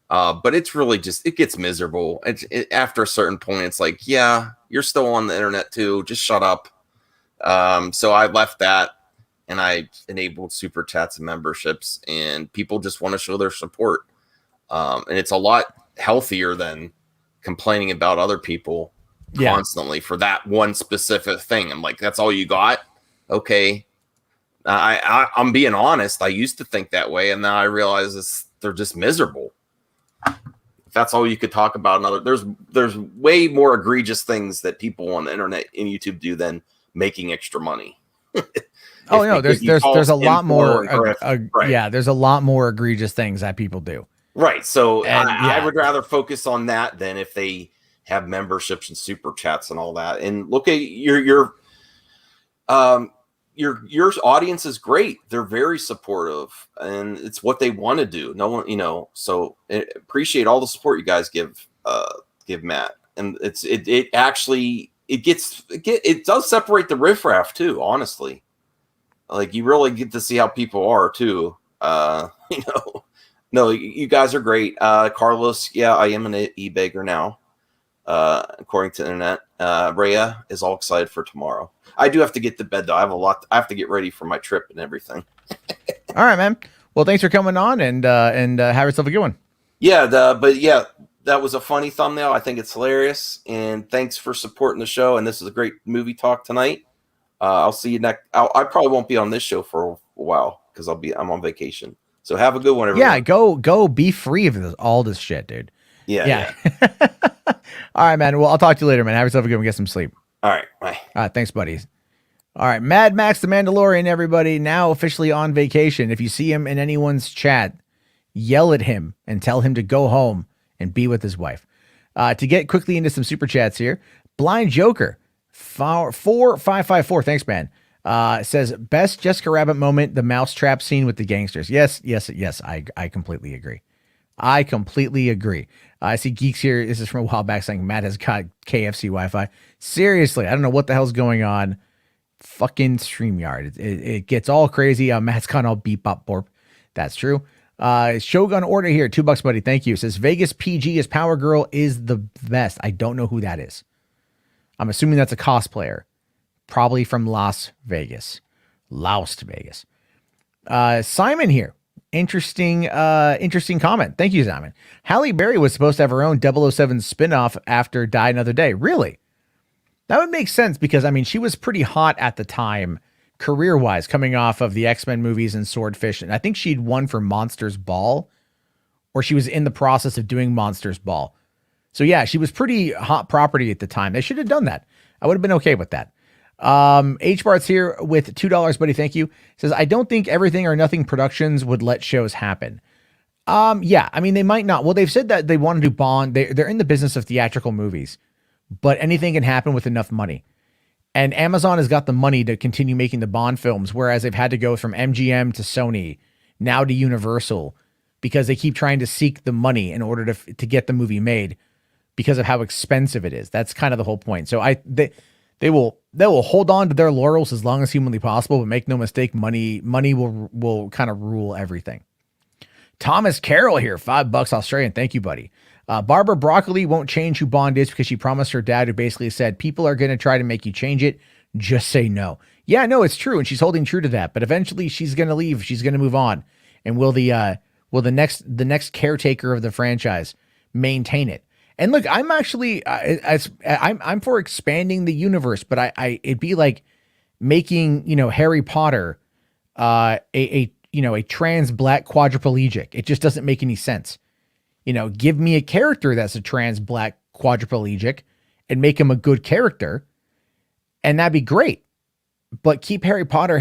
But it's really just, it gets miserable. After a certain point, it's like, yeah, you're still on the internet too. Just shut up. So I left that and I enabled super chats and memberships, and people just want to show their support. And it's a lot healthier than complaining about other people constantly for that one specific thing. I'm like, that's all you got? Okay. I'm being honest. I used to think that way, and now I realize they're just miserable. If that's all you could talk about, there's way more egregious things that people on the internet and YouTube do than making extra money. There's a lot more. There's a lot more egregious things that people do. Right. So I would rather focus on that than if they have memberships and super chats and all that. And look at your audience is great. They're very supportive, and it's what they want to do. No one, so appreciate all the support you guys give Matt. And it does separate the riffraff too, honestly. Like, you really get to see how people are too. No, you guys are great. Carlos, I am an e-bagger now. According to the internet, Rhea is all excited for tomorrow. I do have to get to bed though. I have to get ready for my trip and everything. All right, man. Well, thanks for coming on, and have yourself a good one. That was a funny thumbnail. I think it's hilarious, and thanks for supporting the show. And this is a great movie talk tonight. I'll see you next. I probably won't be on this show for a while because I'm on vacation. So have a good one, everyone. Yeah, go be free of all this shit, dude. Yeah. All right, man. Well, I'll talk to you later, man. Have yourself a good one. Get some sleep. All right. Bye. All right. Thanks, buddies. All right. Mad Max the Mandalorian, everybody, now officially on vacation. If you see him in anyone's chat, yell at him and tell him to go home and be with his wife. To get quickly into some super chats here, Blind Joker 4554. Thanks, man. Says best Jessica Rabbit moment, the mousetrap scene with the gangsters. Yes. I completely agree. I see Geeks here. This is from a while back saying Matt has got KFC Wi-Fi. Seriously, I don't know what the hell's going on. Fucking StreamYard. It gets all crazy. Matt's gone all beep up borp. That's true. Shogun Order here. $2, buddy. Thank you. Says Vegas PG as Power Girl is the best. I don't know who that is. I'm assuming that's a cosplayer. Probably from Las Vegas. Simon here. Interesting comment. Thank you, Simon. Halle Berry was supposed to have her own 007 spinoff after Die Another Day. Really? That would make sense because, she was pretty hot at the time, career-wise, coming off of the X-Men movies and Swordfish. And I think she'd won for Monsters Ball, or she was in the process of doing Monsters Ball. So yeah, she was pretty hot property at the time. They should have done that. I would have been okay with that. H-Bart's here with $2, buddy. Thank you. Says, I don't think Everything or Nothing Productions would let shows happen. They might not. Well, they've said that they want to do Bond. They're in the business of theatrical movies, but anything can happen with enough money. And Amazon has got the money to continue making the Bond films, whereas they've had to go from MGM to Sony, now to Universal, because they keep trying to seek the money in order to get the movie made because of how expensive it is. That's kind of the whole point. So they will hold on to their laurels as long as humanly possible, but make no mistake, money will kind of rule everything. Thomas Carroll here, $5 Australian. Thank you, buddy. Barbara Broccoli won't change who Bond is because she promised her dad, who basically said, people are going to try to make you change it. Just say no. Yeah, no, it's true. And she's holding true to that. But eventually she's going to leave. She's going to move on. And will the next caretaker of the franchise maintain it? And look, I'm actually, I'm for expanding the universe, but it'd be like making, Harry Potter, a trans black quadriplegic. It just doesn't make any sense. Give me a character that's a trans black quadriplegic and make him a good character, and that'd be great. But keep Harry Potter.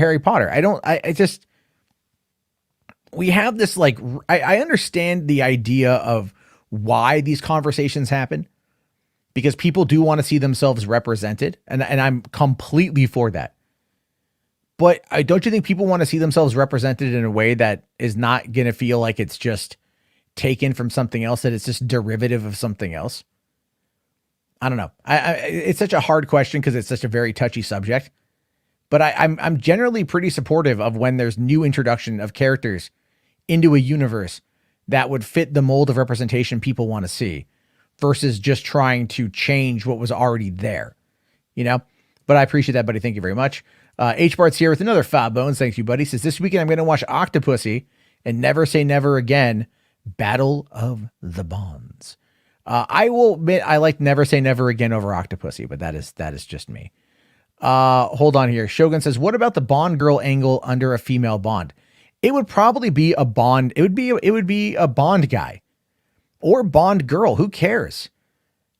We have this, like, I understand the idea of why these conversations happen, because people do want to see themselves represented. And I'm completely for that. But don't you think people want to see themselves represented in a way that is not going to feel like it's just taken from something else, that it's just derivative of something else? I don't know. It's such a hard question because it's such a very touchy subject. But I'm generally pretty supportive of when there's new introduction of characters into a universe that would fit the mold of representation people want to see, versus just trying to change what was already there, But I appreciate that, buddy. Thank you very much. H-Bart's here with another 5 bones. Thank you, buddy. Says, this weekend I'm going to watch Octopussy and Never Say Never Again, Battle of the Bonds. I will admit I like Never Say Never Again over Octopussy, but that is just me. Hold on here. Shogun says, what about the Bond girl angle under a female Bond? It would probably be a Bond. It would be a Bond guy or Bond girl. Who cares?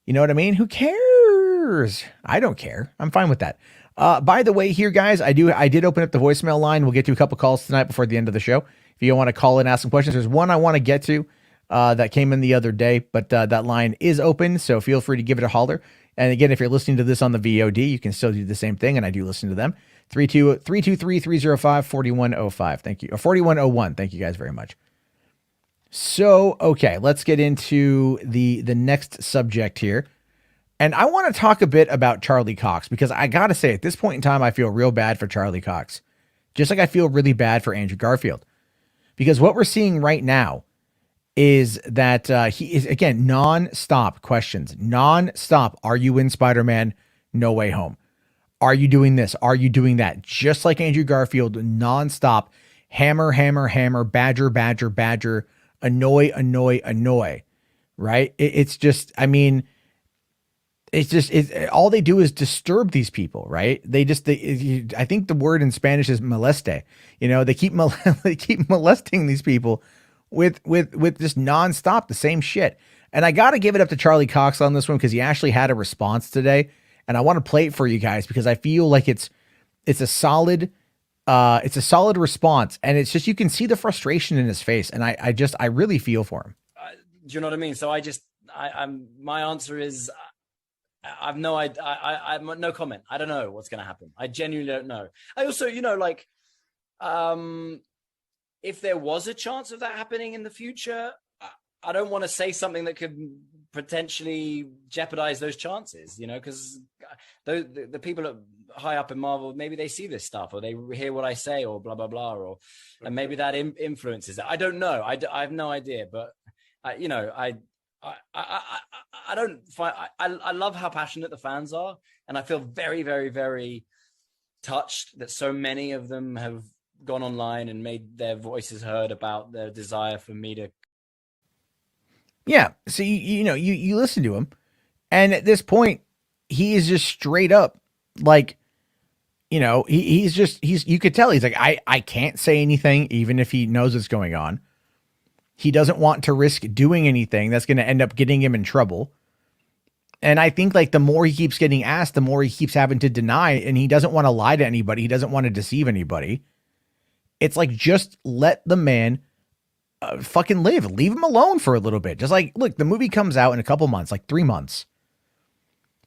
You know what I mean? Who cares? I don't care. I'm fine with that. By the way, here, guys, I did open up the voicemail line. We'll get to a couple calls tonight before the end of the show. If you want to call and ask some questions, there's one I want to get to that came in the other day, but that line is open, so feel free to give it a holler. And again, if you're listening to this on the VOD, you can still do the same thing, and I do listen to them. 323-305-4105. Thank you. Or 4101. Thank you guys very much. So, okay, let's get into the next subject here. And I want to talk a bit about Charlie Cox, because I got to say, at this point in time, I feel real bad for Charlie Cox, just like I feel really bad for Andrew Garfield. Because what we're seeing right now is that he is, again, non-stop questions. Non-stop. Are you in Spider-Man No Way Home? Are you doing this? Are you doing that? Just like Andrew Garfield, non-stop. Hammer, hammer, hammer. Badger, badger, badger. Annoy, annoy, annoy. Right? It's just, I mean, all they do is disturb these people, right? I think the word in Spanish is moleste. They keep molesting these people with just nonstop the same shit. And I got to give it up to Charlie Cox on this one, because he actually had a response today, and I want to play it for you guys because I feel like it's a solid response, and it's just, you can see the frustration in his face, and I really feel for him. Do you know what I mean? So my answer is, I've no idea. I'm no comment. I don't know what's going to happen. I genuinely don't know. I also, if there was a chance of that happening in the future, I don't want to say something that could potentially jeopardize those chances, because the people high up in Marvel, maybe they see this stuff, or they hear what I say, or blah, blah, blah, and maybe that influences it. I don't know. I have no idea, but I don't find, I love how passionate the fans are. And I feel very, very, very touched that so many of them have gone online and made their voices heard about their desire for me to. Yeah. So, you listen to him, and at this point he is just straight up like, he's you could tell he's like, I can't say anything, even if he knows what's going on. He doesn't want to risk doing anything that's going to end up getting him in trouble. And I think, like, the more he keeps getting asked, the more he keeps having to deny, and he doesn't want to lie to anybody. He doesn't want to deceive anybody. It's like, just let the man fucking live. Leave him alone for a little bit. Just like, look, the movie comes out in a couple months, like 3 months.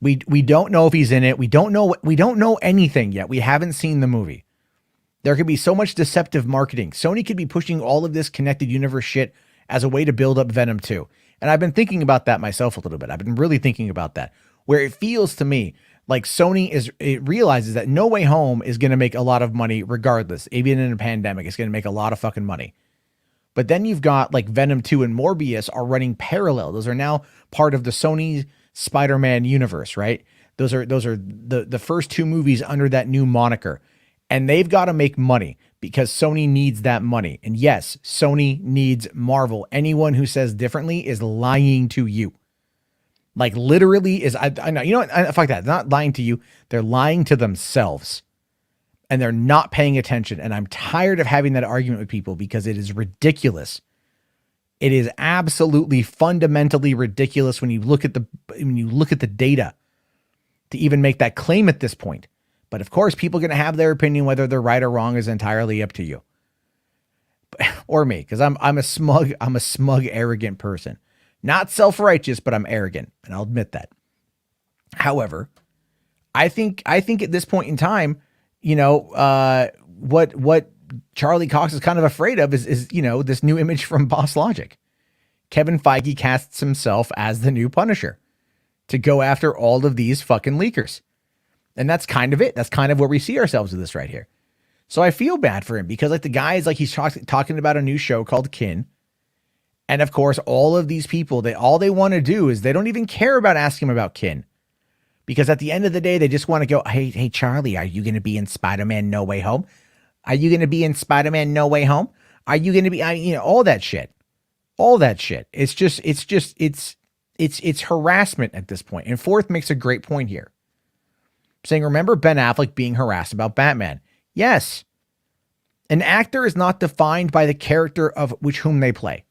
We don't know if he's in it. We don't know anything yet. We haven't seen the movie. There could be so much deceptive marketing. Sony could be pushing all of this connected universe shit as a way to build up Venom 2. And I've been thinking about that myself a little bit. I've been really thinking about that, where it feels to me like Sony realizes that No Way Home is going to make a lot of money regardless. Even in a pandemic, it's going to make a lot of fucking money. But then you've got like Venom 2 and Morbius are running parallel. Those are now part of the Sony Spider-Man universe, right? Those are the first two movies under that new moniker. And they've got to make money because Sony needs that money. And yes, Sony needs Marvel. Anyone who says differently is lying to you. Like literally is, I know, you know what? Fuck that. They're not lying to you. They're lying to themselves. And they're not paying attention. And I'm tired of having that argument with people because it is ridiculous. It is absolutely fundamentally ridiculous when you look at the data to even make that claim at this point. But of course, people are going to have their opinion. Whether they're right or wrong is entirely up to you or me, because I'm a smug, arrogant person. Not self-righteous, but I'm arrogant, and I'll admit that. However, I think at this point in time, you know, what Charlie Cox is kind of afraid of is, you know, this new image from Boss Logic. Kevin Feige casts himself as the new Punisher to go after all of these fucking leakers. And that's kind of it. That's kind of where we see ourselves with this right here. So I feel bad for him because like the guy is like, he's talking about a new show called Kin. And of course, all of these people, all they want to do is they don't even care about asking him about Kin. Because at the end of the day, they just want to go, hey, Charlie, are you going to be in Spider-Man No Way Home? Are you going to be in Spider-Man No Way Home? Are you going to be, you know, all that shit. All that shit. It's harassment at this point. And Forth makes a great point here. Saying, remember Ben Affleck being harassed about Batman? Yes. An actor is not defined by the character of whom they play.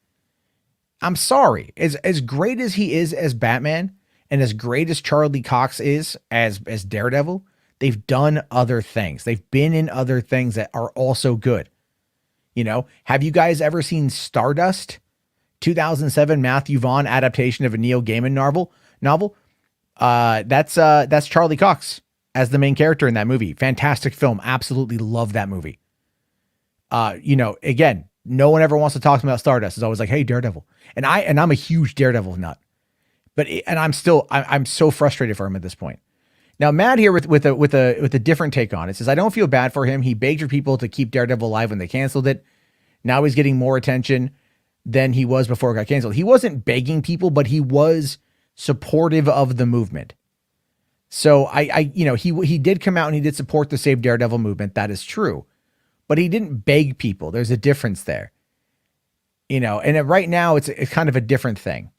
I'm sorry. As great as he is as Batman, and as great as Charlie Cox is as Daredevil, they've done other things. They've been in other things that are also good. You know, have you guys ever seen Stardust? 2007 Matthew Vaughn adaptation of a Neil Gaiman novel. That's Charlie Cox as the main character in that movie. Fantastic film. Absolutely love that movie. You know, again, no one ever wants to talk to me about Stardust. It's always like, hey, Daredevil. And I'm a huge Daredevil nut. I'm so frustrated for him at this point. Now, Matt here with a different take on it says, I don't feel bad for him. He begged for people to keep Daredevil alive when they canceled it. Now he's getting more attention than he was before it got canceled. He wasn't begging people, but he was supportive of the movement. So you know, he did come out and he did support the Save Daredevil movement. That is true, but he didn't beg people. There's a difference there, you know, and right now it's kind of a different thing.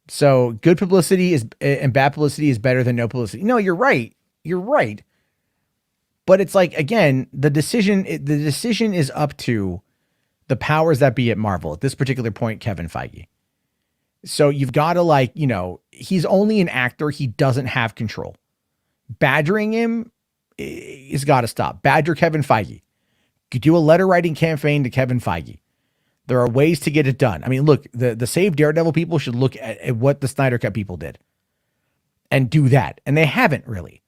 So good publicity and bad publicity is better than no publicity. No, you're right. You're right. But it's like, again, the decision is up to the powers that be at Marvel at this particular point, Kevin Feige. So you've got to, like, you know, he's only an actor. He doesn't have control. Badgering him is got to stop. Badger Kevin Feige. You do a letter writing campaign to Kevin Feige. There are ways to get it done. I mean, look, the Save Daredevil people should look at what the Snyder Cut people did and do that. And they haven't really.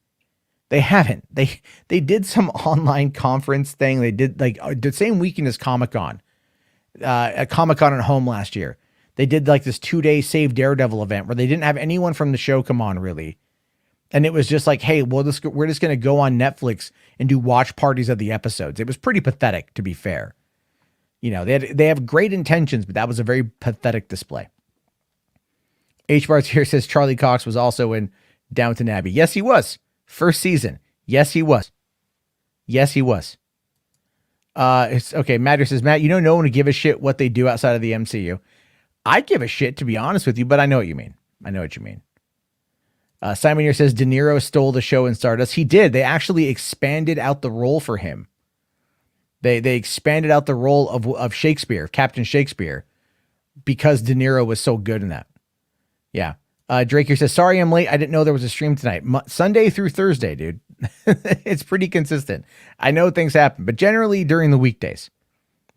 They haven't. They did some online conference thing. They did like the same weekend as Comic-Con. At Comic-Con at home last year. They did like this 2-day Save Daredevil event where they didn't have anyone from the show come on really. And it was just like, hey, we're just going to go on Netflix and do watch parties of the episodes. It was pretty pathetic, to be fair. You know, they have great intentions, but that was a very pathetic display. H. Barts here says Charlie Cox was also in Downton Abbey. Yes, he was. First season. Yes, he was. Yes, he was. It's okay. Matt here says, Matt, you know, no one would give a shit what they do outside of the MCU. I give a shit, to be honest with you, but I know what you mean. I know what you mean. Simon here says De Niro stole the show in Stardust. He did. They actually expanded out the role for him. They expanded out the role of Shakespeare, of Captain Shakespeare, because De Niro was so good in that. Yeah. Drake here says, sorry I'm late. I didn't know there was a stream tonight. Sunday through Thursday, dude. It's pretty consistent. I know things happen, but generally during the weekdays.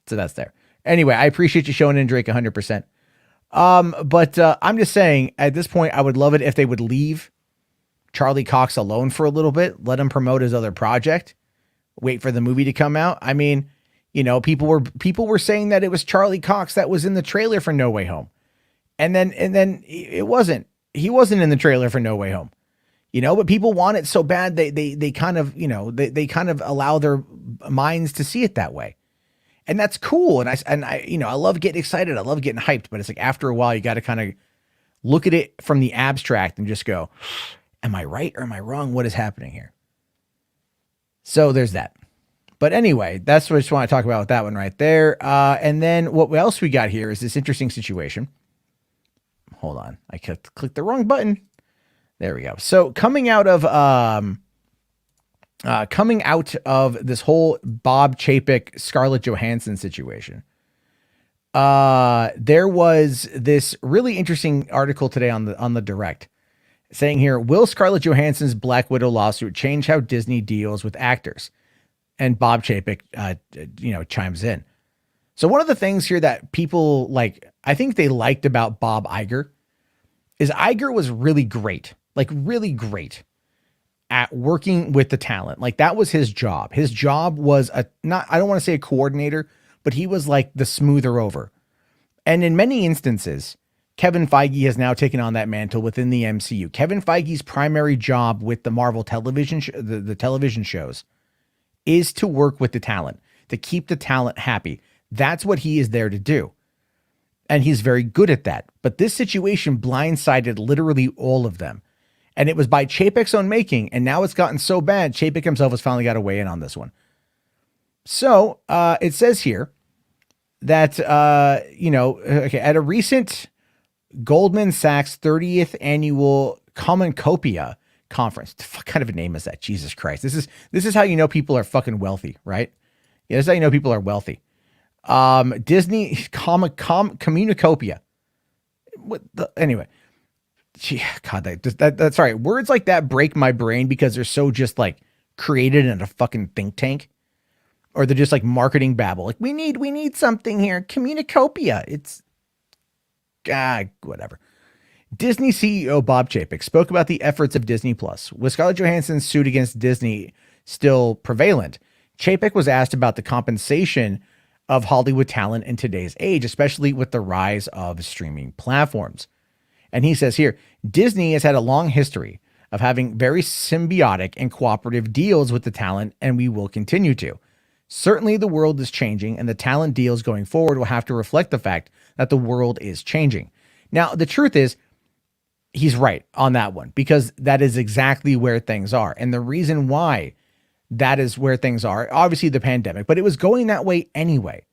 So that's there. Anyway, I appreciate you showing in, Drake, 100%. But I'm just saying, at this point, I would love it if they would leave Charlie Cox alone for a little bit, let him promote his other project, wait for the movie to come out. I mean, you know, people were saying that it was Charlie Cox that was in the trailer for No Way Home. And then it wasn't. He wasn't in the trailer for No Way Home. You know, but people want it so bad they kind of, you know, they kind of allow their minds to see it that way. And that's cool. And I, you know, I love getting excited. I love getting hyped, but it's like after a while, you got to kind of look at it from the abstract and just go, am I right or am I wrong? What is happening here? So there's that. But anyway, that's what I just want to talk about with that one right there. And then what else we got here is this interesting situation. Hold on. I clicked the wrong button. There we go. So coming out of this whole Bob Chapek, Scarlett Johansson situation, there was this really interesting article today on the Direct saying here, will Scarlett Johansson's Black Widow lawsuit change how Disney deals with actors? And Bob Chapek, chimes in. So one of the things here that people I think they liked about Bob Iger is Iger was really great at working with the talent. Like that was his job. His job was I don't want to say a coordinator, but he was like the smoother over. And in many instances, Kevin Feige has now taken on that mantle within the MCU. Kevin Feige's primary job with the Marvel television, the television shows, is to work with the talent, to keep the talent happy. That's what he is there to do. And he's very good at that. But this situation blindsided literally all of them. And it was by Chapek's own making. And now it's gotten so bad, Chapek himself has finally got to weigh in on this one. So it says here that, at a recent Goldman Sachs 30th annual Communcopia conference. What kind of a name is that? Jesus Christ. This is how you know people are fucking wealthy, right? Yeah, this is how you know people are wealthy. Disney Communicopia. Anyway. God, that's all right. Words like that break my brain because they're so just like created in a fucking think tank. Or they're just like marketing babble. Like we need something here. Communicopia. It's whatever. Disney CEO Bob Chapek spoke about the efforts of Disney Plus. With Scarlett Johansson's suit against Disney still prevalent, Chapek was asked about the compensation of Hollywood talent in today's age, especially with the rise of streaming platforms. And he says here, Disney has had a long history of having very symbiotic and cooperative deals with the talent, and we will continue to. Certainly the world is changing, and the talent deals going forward will have to reflect the fact that the world is changing. Now, the truth is, he's right on that one, because that is exactly where things are. And the reason why that is where things are, obviously the pandemic, but it was going that way anyway,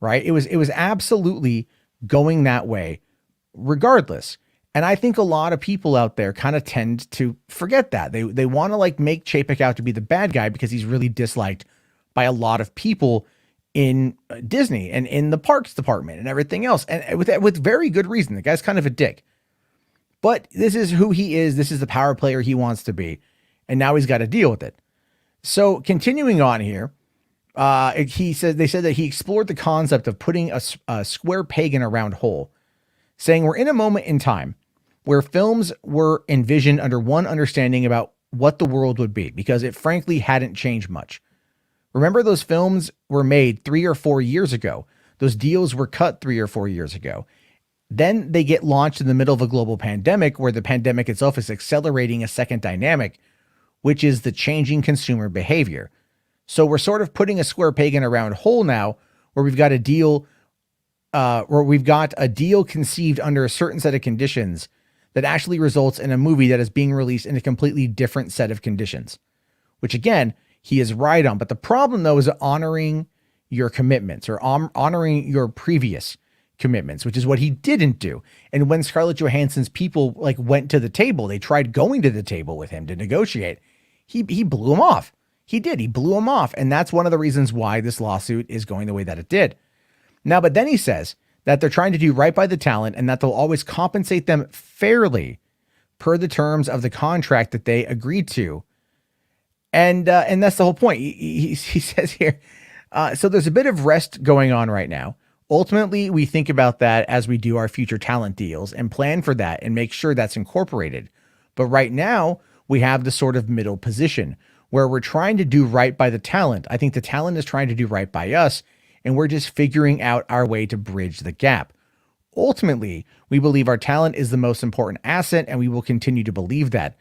right? It was absolutely going that way regardless. And I think a lot of people out there kind of tend to forget that. They want to make Chapek out to be the bad guy because he's really disliked by a lot of people in Disney and in the parks department and everything else. And with very good reason. The guy's kind of a dick. But this is who he is. This is the power player he wants to be. And now he's got to deal with it. So continuing on here, they said that he explored the concept of putting a square peg in a round hole, saying we're in a moment in time where films were envisioned under one understanding about what the world would be, because it frankly hadn't changed much. Remember, those films were made 3 or 4 years ago. Those deals were cut 3 or 4 years ago. Then they get launched in the middle of a global pandemic where the pandemic itself is accelerating a second dynamic, which is the changing consumer behavior. So we're sort of putting a square peg in a round hole now where we've got a deal conceived under a certain set of conditions that actually results in a movie that is being released in a completely different set of conditions, which again, he is right on. But the problem though is honoring your commitments or honoring your previous commitments, which is what he didn't do. And when Scarlett Johansson's people went to the table, they tried going to the table with him to negotiate. He blew him off. He blew him off. And that's one of the reasons why this lawsuit is going the way that it did. Now, but then he says that they're trying to do right by the talent and that they'll always compensate them fairly per the terms of the contract that they agreed to. And that's the whole point. He says here, so there's a bit of rest going on right now. Ultimately, we think about that as we do our future talent deals and plan for that and make sure that's incorporated. But right now, we have the sort of middle position where we're trying to do right by the talent. I think the talent is trying to do right by us, and we're just figuring out our way to bridge the gap. Ultimately, we believe our talent is the most important asset, and we will continue to believe that.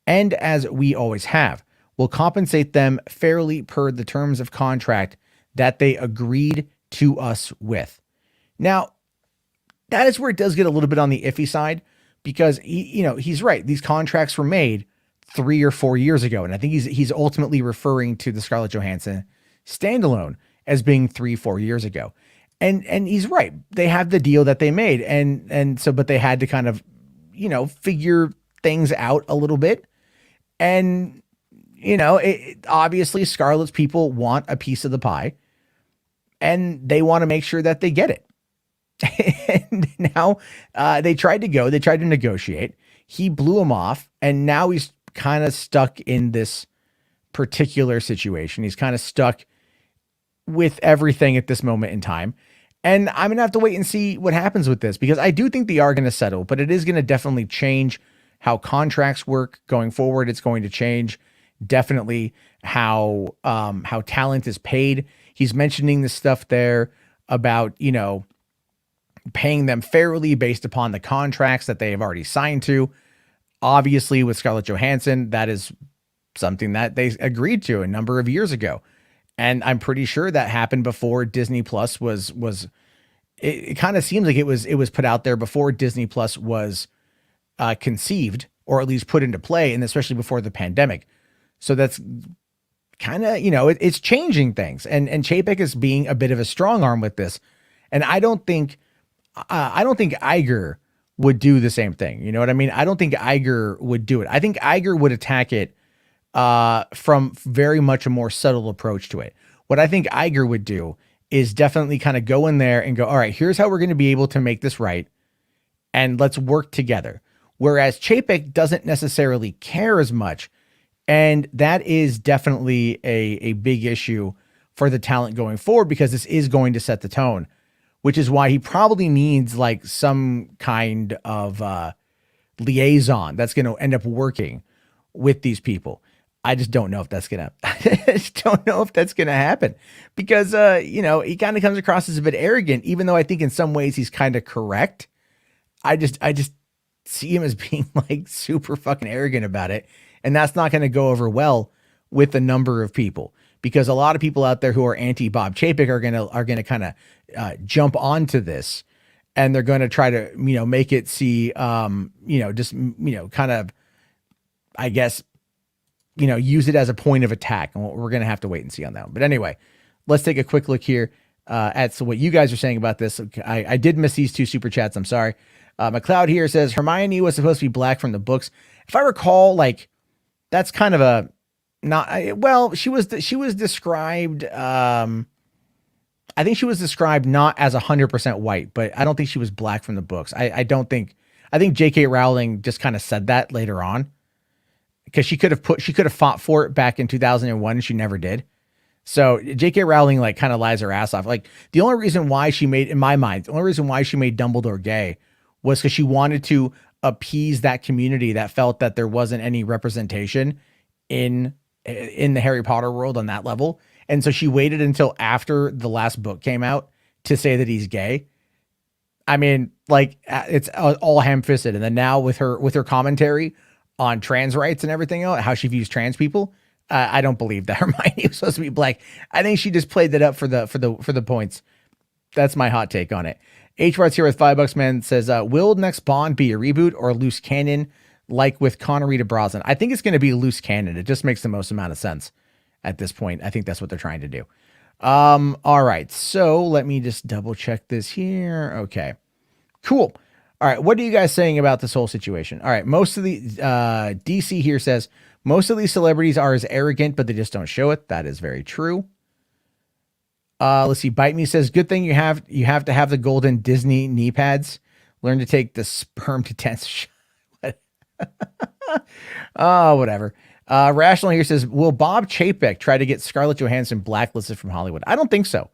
And as we always have, we'll compensate them fairly per the terms of contract that they agreed to us with. Now, that is where it does get a little bit on the iffy side, because he's right. These contracts were made 3 or 4 years ago. And I think he's ultimately referring to the Scarlett Johansson standalone as being 3-4 years ago. And he's right. They have the deal that they made. But they had to kind of, figure things out a little bit. And, obviously Scarlett's people want a piece of the pie, and they want to make sure that they get it. And now they tried to negotiate. He blew him off, and now he's kind of stuck in this particular situation. He's kind of stuck with everything at this moment in time. And I'm going to have to wait and see what happens with this, because I do think they are going to settle, but it is going to definitely change how contracts work going forward. It's going to change definitely how talent is paid. He's mentioning this stuff there about, paying them fairly based upon the contracts that they have already signed to. Obviously, with Scarlett Johansson, that is something that they agreed to a number of years ago. And I'm pretty sure that happened before Disney Plus was it kind of seems like it was put out there before Disney Plus was conceived, or at least put into play, and especially before the pandemic. So that's kind of, it's changing things. And Chapek is being a bit of a strong arm with this. And I don't think Iger would do the same thing. You know what I mean? I don't think Iger would do it. I think Iger would attack it from very much a more subtle approach to it. What I think Iger would do is definitely kind of go in there and go, all right, here's how we're going to be able to make this right, and let's work together. Whereas Chapek doesn't necessarily care as much. And that is definitely a big issue for the talent going forward, because this is going to set the tone, which is why he probably needs like some kind of liaison that's going to end up working with these people. I just don't know if that's going to happen, because, he kind of comes across as a bit arrogant, even though I think in some ways he's kind of correct. I just see him as being like super fucking arrogant about it. And that's not going to go over well with a number of people, because a lot of people out there who are anti Bob Chapek are going to kind of jump onto this, and they're going to try to, make it see, kind of, I guess, use it as a point of attack. And we're going to have to wait and see on that one. But anyway, let's take a quick look here at what you guys are saying about this. I did miss these 2 super chats. I'm sorry. McLeod here says Hermione was supposed to be black from the books. If I recall, like, that's kind of a not, well, she was described. I think she was described not as 100% white, but I don't think she was black from the books. I think J.K. Rowling just kind of said that later on, because she could have fought for it back in 2001, and she never did. So J.K. Rowling like kind of lies her ass off. Like, the only reason why she made Dumbledore gay was because she wanted to appease that community that felt that there wasn't any representation in the Harry Potter world on that level. And so she waited until after the last book came out to say that he's gay. I mean, like, it's all ham-fisted. And then now with her commentary on trans rights and everything else, how she views trans people, I don't believe that Hermione was supposed to be black. I think she just played that up for the points. That's my hot take on it. HWAD's here with $5, man. Says, will next Bond be a reboot or a loose cannon like with Connery to Brosnan? I think it's going to be loose cannon. It just makes the most amount of sense at this point. I think that's what they're trying to do. All right. So let me just double check this here. Okay, cool. All right. What are you guys saying about this whole situation? All right. Most of the, DC here says most of these celebrities are as arrogant, but they just don't show it. That is very true. Let's see. Bite Me says, good thing you have to have the golden Disney knee pads. Learn to take the sperm to tense. Oh, whatever. Rational here says, will Bob Chapek try to get Scarlett Johansson blacklisted from Hollywood? I don't think so.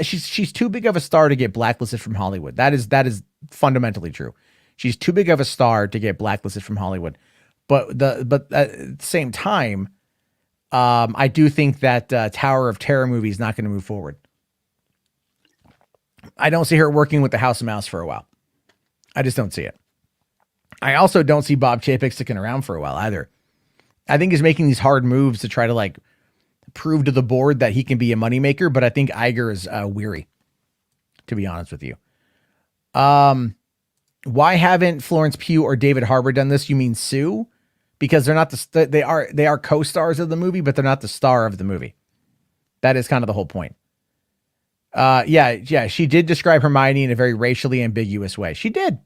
She's too big of a star to get blacklisted from Hollywood. That is fundamentally true. She's too big of a star to get blacklisted from Hollywood. But at the same time, I do think that Tower of Terror movie is not going to move forward. I don't see her working with the House of Mouse for a while. I just don't see it. I also don't see Bob Chapek sticking around for a while either. I think he's making these hard moves to try to like prove to the board that he can be a moneymaker, but I think Iger is weary. to be honest with you. Why haven't Florence Pugh or David Harbour done this? You mean sue? Because they're not they are co-stars of the movie, but they're not the star of the movie. That is kind of the whole point. Yeah. She did describe Hermione in a very racially ambiguous way. She did.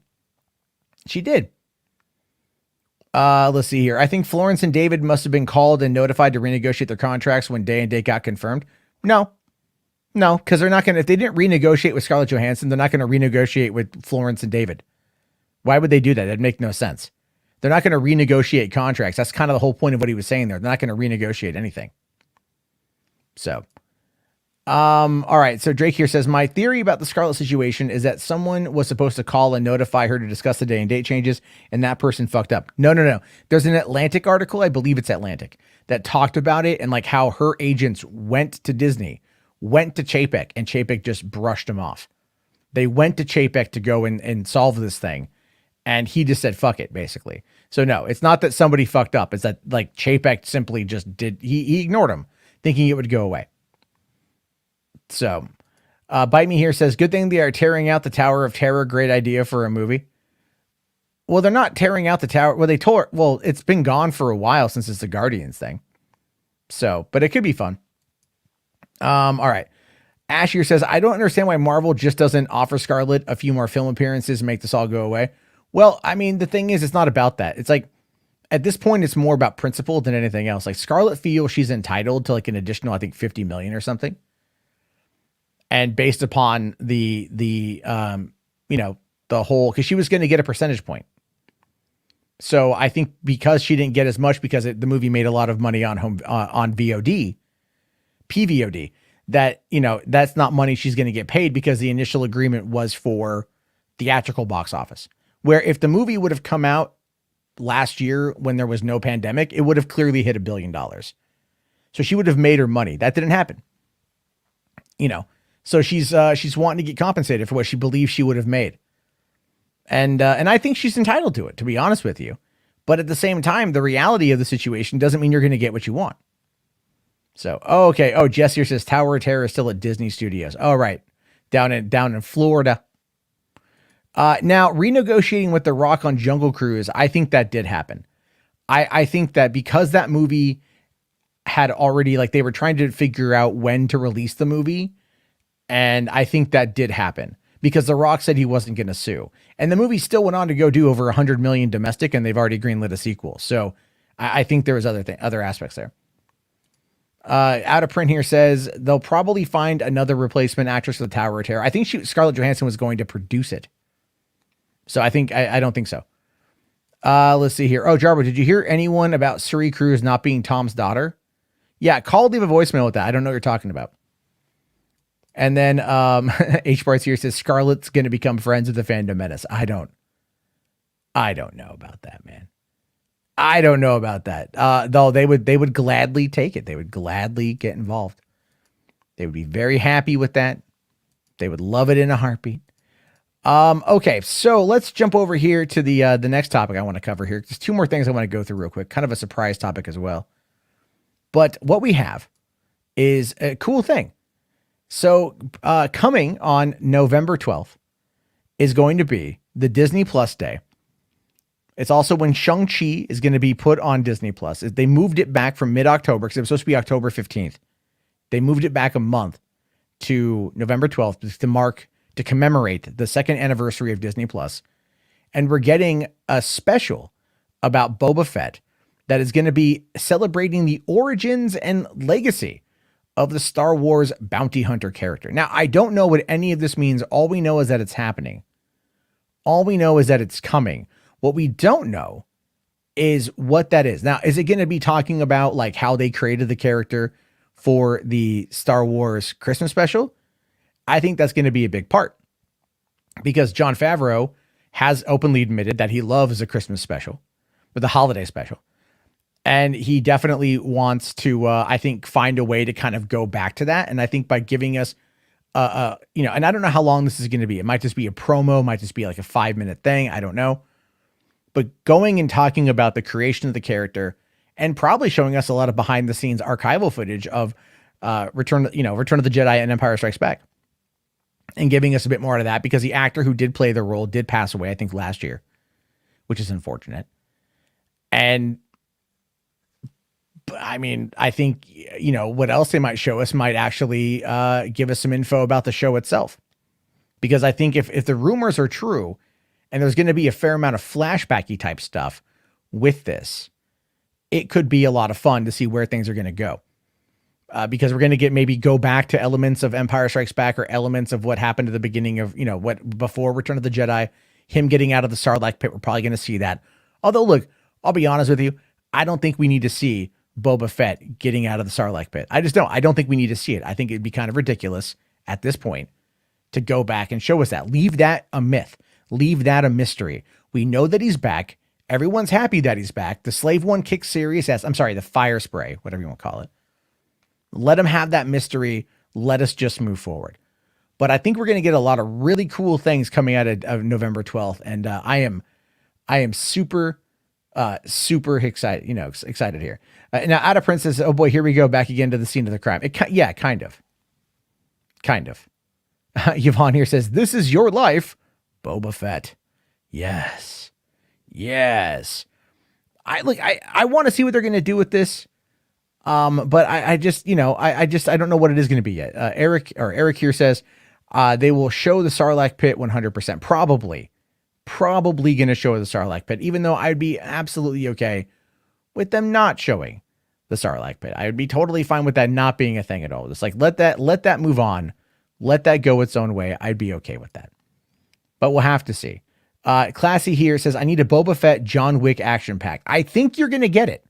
Let's see here. I think Florence and David must have been called and notified to renegotiate their contracts when day and date got confirmed. No, because they're not going to, if they didn't renegotiate with Scarlett Johansson, they're not going to renegotiate with Florence and David. Why would they do that? That'd make no sense. They're not going to renegotiate contracts. That's kind of the whole point of what he was saying there. They're not going to renegotiate anything. So, all right. So Drake here says, my theory about the Scarlett situation is that someone was supposed to call and notify her to discuss the day and date changes, and that person fucked up. No. There's an Atlantic article, I believe it's Atlantic, that talked about it and like how her agents went to Disney, went to Chapek, and Chapek just brushed them off. They went to Chapek to go and solve this thing, and he just said, fuck it, basically. So no, it's not that somebody fucked up. It's that like Chapek simply just he ignored him, thinking it would go away. So, Bite Me Here says, good thing they are tearing out the Tower of Terror. Great idea for a movie. Well, they're not tearing out the tower. Well, it's been gone for a while since it's the Guardians thing. So, but it could be fun. All right. Ash here says, I don't understand why Marvel just doesn't offer Scarlett a few more film appearances and make this all go away. Well, I mean, the thing is, it's not about that. It's like, at this point, it's more about principle than anything else. Like Scarlett feels she's entitled to like an additional, I think, 50 million or something. And based upon the whole, because she was going to get a percentage point. So I think because she didn't get as much because the movie made a lot of money on VOD, PVOD, that, that's not money she's going to get paid because the initial agreement was for theatrical box office. Where if the movie would have come out last year when there was no pandemic, it would have clearly hit $1 billion. So she would have made her money. That didn't happen. So she's wanting to get compensated for what she believes she would have made. And I think she's entitled to it, to be honest with you. But at the same time, the reality of the situation doesn't mean you're going to get what you want. So, okay. Oh, Jess here says Tower of Terror is still at Disney Studios. Oh, right. Down in Florida. Now, renegotiating with The Rock on Jungle Cruise, I think that did happen. I think that because that movie had already, like, they were trying to figure out when to release the movie. And I think that did happen because The Rock said he wasn't going to sue. And the movie still went on to go do over 100 million domestic, and they've already greenlit a sequel. So I think there was other aspects there. Out of Print here says they'll probably find another replacement actress for the Tower of Terror. I think Scarlett Johansson was going to produce it. So I don't think so. Let's see here. Oh, Jarbo, did you hear anyone about Suri Cruise not being Tom's daughter? Yeah, leave a voicemail with that. I don't know what you're talking about. And then H. Barts here says Scarlett's going to become friends with the Fandom Menace. I don't know about that, man. I don't know about that. Though they would gladly take it. They would gladly get involved. They would be very happy with that. They would love it in a heartbeat. Okay, so let's jump over here to the next topic I want to cover here. Just two more things I want to go through real quick. Kind of a surprise topic as well. But what we have is a cool thing. So coming on November 12th is going to be the Disney Plus Day. It's also when Shang-Chi is going to be put on Disney Plus. They moved it back from mid-October because it was supposed to be October 15th. They moved it back a month to November 12th to commemorate the second anniversary of Disney Plus. And we're getting a special about Boba Fett that is going to be celebrating the origins and legacy of the Star Wars bounty hunter character. Now, I don't know what any of this means. All we know is that it's happening. All we know is that it's coming. What we don't know is what that is. Now, is it going to be talking about like how they created the character for the Star Wars Christmas special? I think that's going to be a big part because Jon Favreau has openly admitted that he loves a Christmas special, but the holiday special. And he definitely wants to, I think, find a way to kind of go back to that. And I think by giving us, and I don't know how long this is going to be. It might just be a promo, might just be like a 5-minute thing. I don't know. But going and talking about the creation of the character and probably showing us a lot of behind the scenes archival footage of Return of the Jedi and Empire Strikes Back. and giving us a bit more out of that, because the actor who did play the role did pass away, I think last year, which is unfortunate. And I mean, I think, you know, what else they might show us might actually give us some info about the show itself. Because I think if the rumors are true, and there's going to be a fair amount of flashbacky type stuff with this, it could be a lot of fun to see where things are going to go. Because we're going to maybe go back to elements of Empire Strikes Back, or elements of what happened at the beginning of, you know, what before Return of the Jedi, him getting out of the Sarlacc pit. We're probably going to see that. Although, look, I'll be honest with you, I don't think we need to see Boba Fett getting out of the Sarlacc pit. I don't think we need to see it. I think it'd be kind of ridiculous at this point to go back and show us that. Leave that a myth. Leave that a mystery. We know that he's back. Everyone's happy that he's back. The Slave One kicks serious ass. I'm sorry, the Fire Spray, whatever you want to call it. Let him have that mystery. Let us just move forward. But I think we're going to get a lot of really cool things coming out of November 12th. And I am super excited, excited here. Now, Ada Prince says, oh boy, here we go back again to the scene of the crime. Yeah, kind of. Yvonne here says, this is your life, Boba Fett. Yes. I want to see what they're going to do with this. But I just I don't know what it is going to be yet. Eric here says, they will show the Sarlacc pit 100%. Probably going to show the Sarlacc pit, even though I'd be absolutely okay with them not showing the Sarlacc pit. I would be totally fine with that not being a thing at all. Just like, let that move on. Let that go its own way. I'd be okay with that, but we'll have to see. Classy here says, I need a Boba Fett John Wick action pack. I think you're going to get it.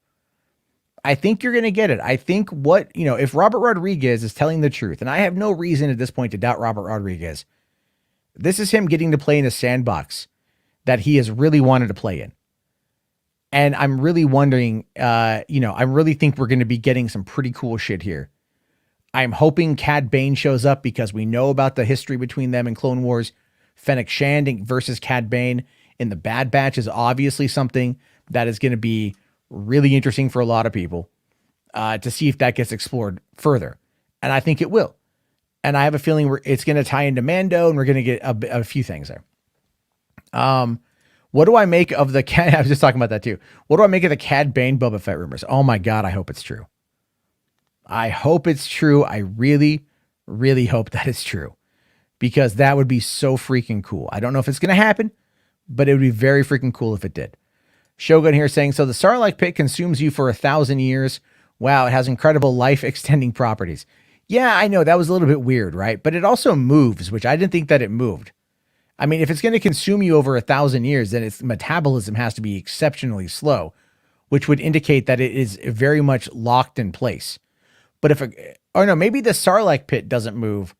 I think if Robert Rodriguez is telling the truth, and I have no reason at this point to doubt Robert Rodriguez, this is him getting to play in a sandbox that he has really wanted to play in. And I'm really wondering, I really think we're going to be getting some pretty cool shit here. I'm hoping Cad Bane shows up, because we know about the history between them in Clone Wars. Fennec Shand versus Cad Bane in the Bad Batch is obviously something that is going to be really interesting for a lot of people to see if that gets explored further. And I think it will. And I have a feeling it's going to tie into Mando, and we're going to get a few things there. What do I make of the Cad? I was just talking about that too. What do I make of the Cad Bane Boba Fett rumors? Oh my God, I hope it's true. I hope it's true. I really, really hope that it's true, because that would be so freaking cool. I don't know if it's going to happen, but it would be very freaking cool if it did. Shogun here saying, so the Sarlacc pit consumes you for 1,000 years. Wow, it has incredible life extending properties. Yeah, I know that was a little bit weird, right? But it also moves, which I didn't think that it moved. I mean, if it's going to consume you over 1,000 years, then its metabolism has to be exceptionally slow, which would indicate that it is very much locked in place. But maybe the Sarlacc pit doesn't move.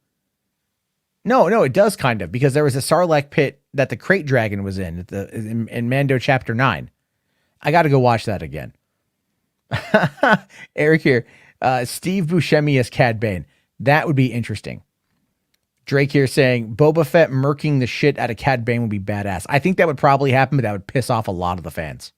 No, it does kind of, because there was a Sarlacc pit that the Crate Dragon was in Mando Chapter 9. I got to go watch that again. Eric here, Steve Buscemi as Cad Bane. That would be interesting. Drake here saying, Boba Fett murking the shit out of Cad Bane would be badass. I think that would probably happen, but that would piss off a lot of the fans.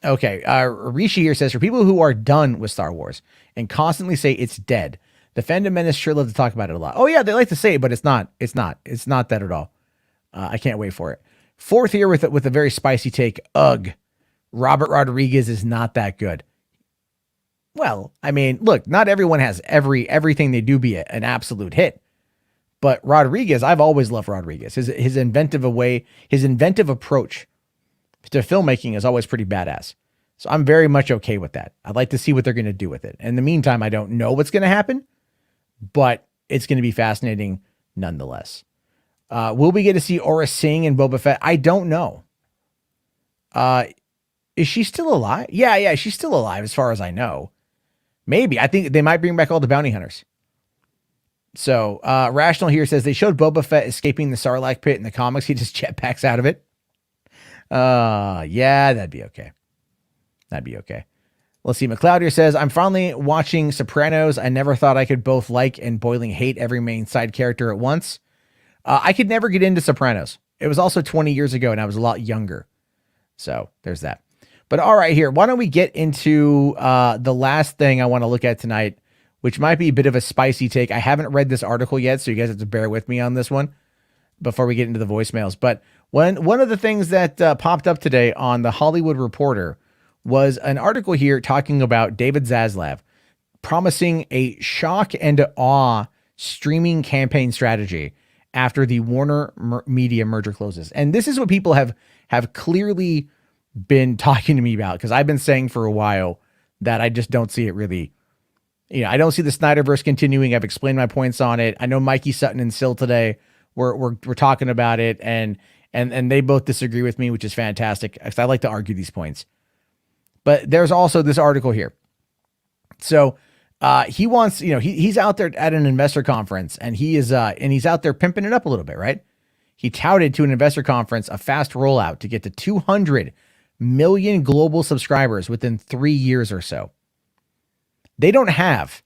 Okay, Rishi here says, for people who are done with Star Wars and constantly say it's dead, the fandom menace sure love to talk about it a lot. Oh yeah, they like to say it, but it's not that at all. I can't wait for it. Fourth here with a very spicy take. Ugh, Robert Rodriguez is not that good. Well, I mean, look, not everyone has everything they do be an absolute hit, but Rodriguez, I've always loved Rodriguez. His inventive approach to filmmaking is always pretty badass. So I'm very much okay with that. I'd like to see what they're going to do with it. In the meantime, I don't know what's going to happen, but it's going to be fascinating nonetheless. Will we get to see Aura Singh and Boba Fett? I don't know. Is she still alive? Yeah, she's still alive as far as I know. Maybe. I think they might bring back all the bounty hunters. So, Rational here says they showed Boba Fett escaping the Sarlacc pit in the comics. He just jetpacks out of it. Yeah, that'd be okay. Let's see. McLeod here says, I'm finally watching Sopranos. I never thought I could both like and boiling hate every main side character at once. I could never get into Sopranos. It was also 20 years ago and I was a lot younger. So there's that. But all right, here, why don't we get into the last thing I want to look at tonight, which might be a bit of a spicy take. I haven't read this article yet, so you guys have to bear with me on this one before we get into the voicemails. But one of the things that popped up today on the Hollywood Reporter was an article here talking about David Zaslav promising a shock and awe streaming campaign strategy after the Warner Media merger closes. And this is what people have clearly been talking to me about, because I've been saying for a while that I just don't see it really. I don't see the Snyderverse continuing. I've explained my points on it. I know Mikey Sutton and Sill today we're talking about it, and they both disagree with me, which is fantastic, because I like to argue these points. But there's also this article here. So he wants, he's out there at an investor conference, and he's out there pimping it up a little bit, right? He touted to an investor conference a fast rollout to get to 200 million global subscribers within 3 years or so. They don't have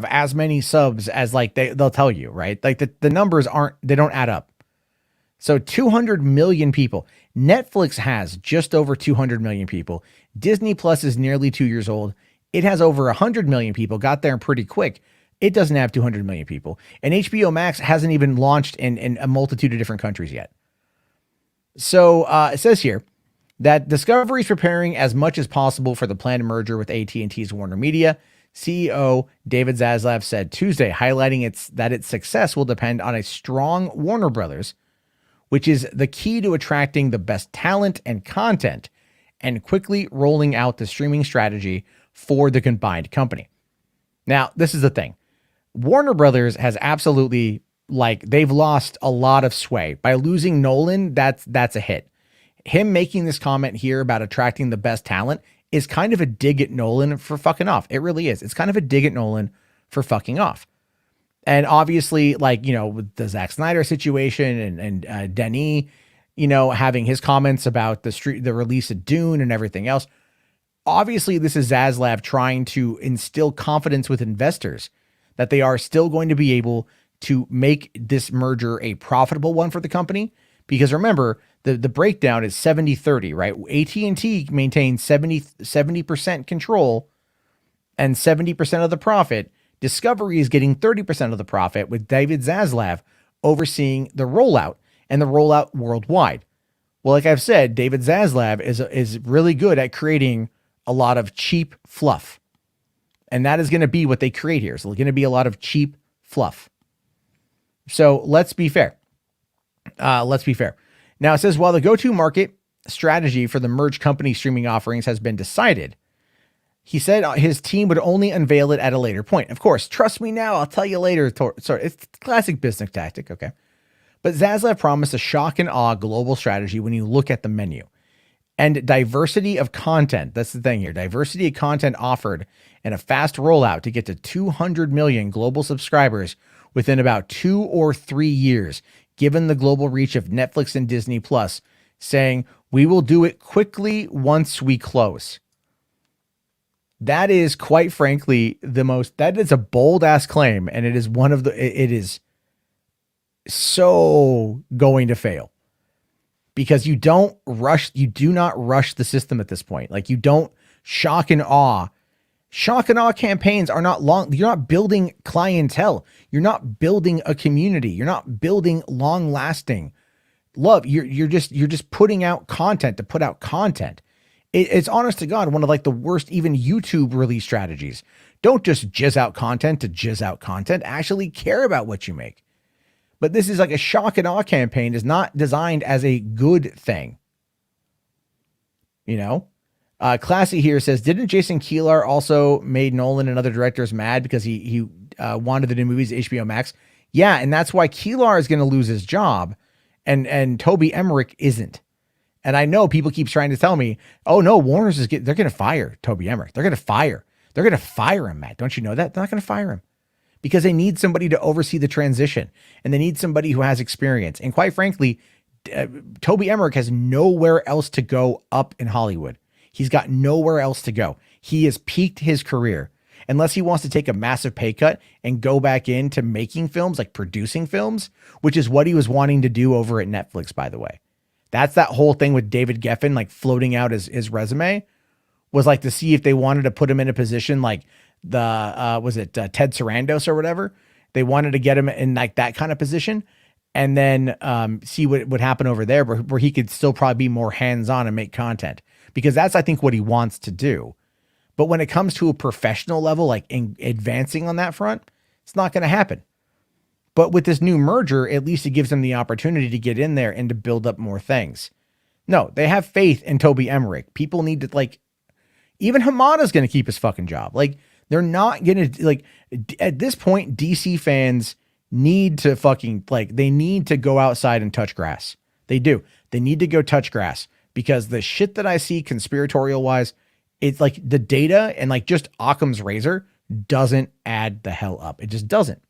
as many subs as they'll tell you, right? Like the numbers don't add up. So 200 million people. Netflix has just over 200 million people. Disney Plus is nearly 2 years old. It has over 100 million people, got there pretty quick. It doesn't have 200 million people. And HBO Max hasn't even launched in a multitude of different countries yet. So it says here that Discovery is preparing as much as possible for the planned merger with AT&T's Warner Media. CEO David Zaslav said Tuesday, highlighting that its success will depend on a strong Warner Brothers, which is the key to attracting the best talent and content and quickly rolling out the streaming strategy for the combined company. Now, this is the thing. Warner Brothers has absolutely, they've lost a lot of sway. By losing Nolan, that's a hit. Him making this comment here about attracting the best talent is kind of a dig at Nolan for fucking off. It really is. It's kind of a dig at Nolan for fucking off. And obviously, with the Zack Snyder situation and Denis, having his comments about the release of Dune and everything else. Obviously, this is Zaslav trying to instill confidence with investors that they are still going to be able to make this merger a profitable one for the company. Because remember, the breakdown is 70-30, right? AT&T maintains 70% control and 70% of the profit. Discovery is getting 30% of the profit, with David Zaslav overseeing the rollout and the rollout worldwide. Well, like I've said, David Zaslav is really good at creating a lot of cheap fluff. And that is going to be what they create here. So it's going to be a lot of cheap fluff. So let's be fair. Now it says, while the go-to market strategy for the merged company streaming offerings has been decided, he said his team would only unveil it at a later point. Of course, trust me now, I'll tell you later. Sorry, it's classic business tactic, okay? But Zaslav promised a shock and awe global strategy when you look at the menu. And diversity of content, that's the thing here, diversity of content offered and a fast rollout to get to 200 million global subscribers within about 2 or 3 years, given the global reach of Netflix and Disney Plus, saying, we will do it quickly once we close. That is, quite frankly, that is a bold ass claim. And it is it is so going to fail, because you do not rush the system at this point. You don't shock and awe. Shock and awe campaigns are not long. You're not building clientele. You're not building a community. You're not building long lasting love. You're just putting out content to put out content. It's honest to God, one of the worst even YouTube release strategies. Don't just jizz out content to jizz out content. Actually care about what you make. But this is a shock and awe campaign is not designed as a good thing. Classy here says, didn't Jason Kilar also made Nolan and other directors mad because he wanted the new movies HBO Max? Yeah, and that's why Kilar is going to lose his job, and Toby Emmerich isn't. And I know people keep trying to tell me, oh no, Warner's they're going to fire Toby Emmerich. They're going to fire him, Matt. Don't you know that? They're not going to fire him because they need somebody to oversee the transition, and they need somebody who has experience. And quite frankly, Toby Emmerich has nowhere else to go up in Hollywood. He's got nowhere else to go. He has peaked his career. Unless he wants to take a massive pay cut and go back into making films, producing films, which is what he was wanting to do over at Netflix, by the way. That's that whole thing with David Geffen, floating out his resume. was like to see if they wanted to put him in a position like was it Ted Sarandos or whatever? They wanted to get him in like that kind of position, and then see what would happen over there where he could still probably be more hands-on and make content, because that's, I think, what he wants to do. But when it comes to a professional level, like in advancing on that front, it's not going to happen. But with this new merger, at least it gives them the opportunity to get in there and to build up more things. No, they have faith in Toby Emmerich. People need to, like, even Hamada's going to keep his fucking job. Like, they're not going to, like, at this point, DC fans need to fucking, like, they need to go outside and touch grass. They do. They need to go touch grass, because the shit that I see conspiratorial wise, it's like the data and like just Occam's razor doesn't add the hell up. It just doesn't.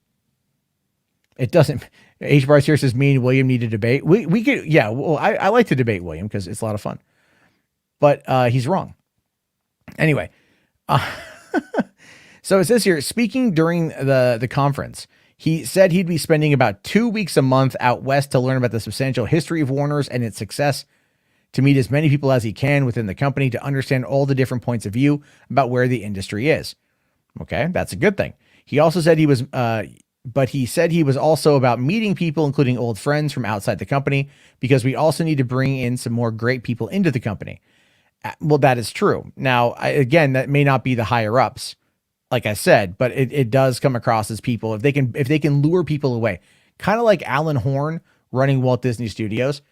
It doesn't. H. Bryce here says me and William need to debate. We could, yeah. Well, I like to debate William because it's a lot of fun, but he's wrong. Anyway, so it says here, speaking during the conference, he said he'd be spending about 2 weeks a month out west to learn about the substantial history of Warner's and its success, to meet as many people as he can within the company to understand all the different points of view about where the industry is. Okay, that's a good thing. He also said he was, but he said he was also about meeting people, including old friends from outside the company, because we also need to bring in some more great people into the company. Well, that is true. Now, again, that may not be the higher ups, like I said, but it does come across as people, if they can lure people away, kind of like Alan Horn running Walt Disney Studios.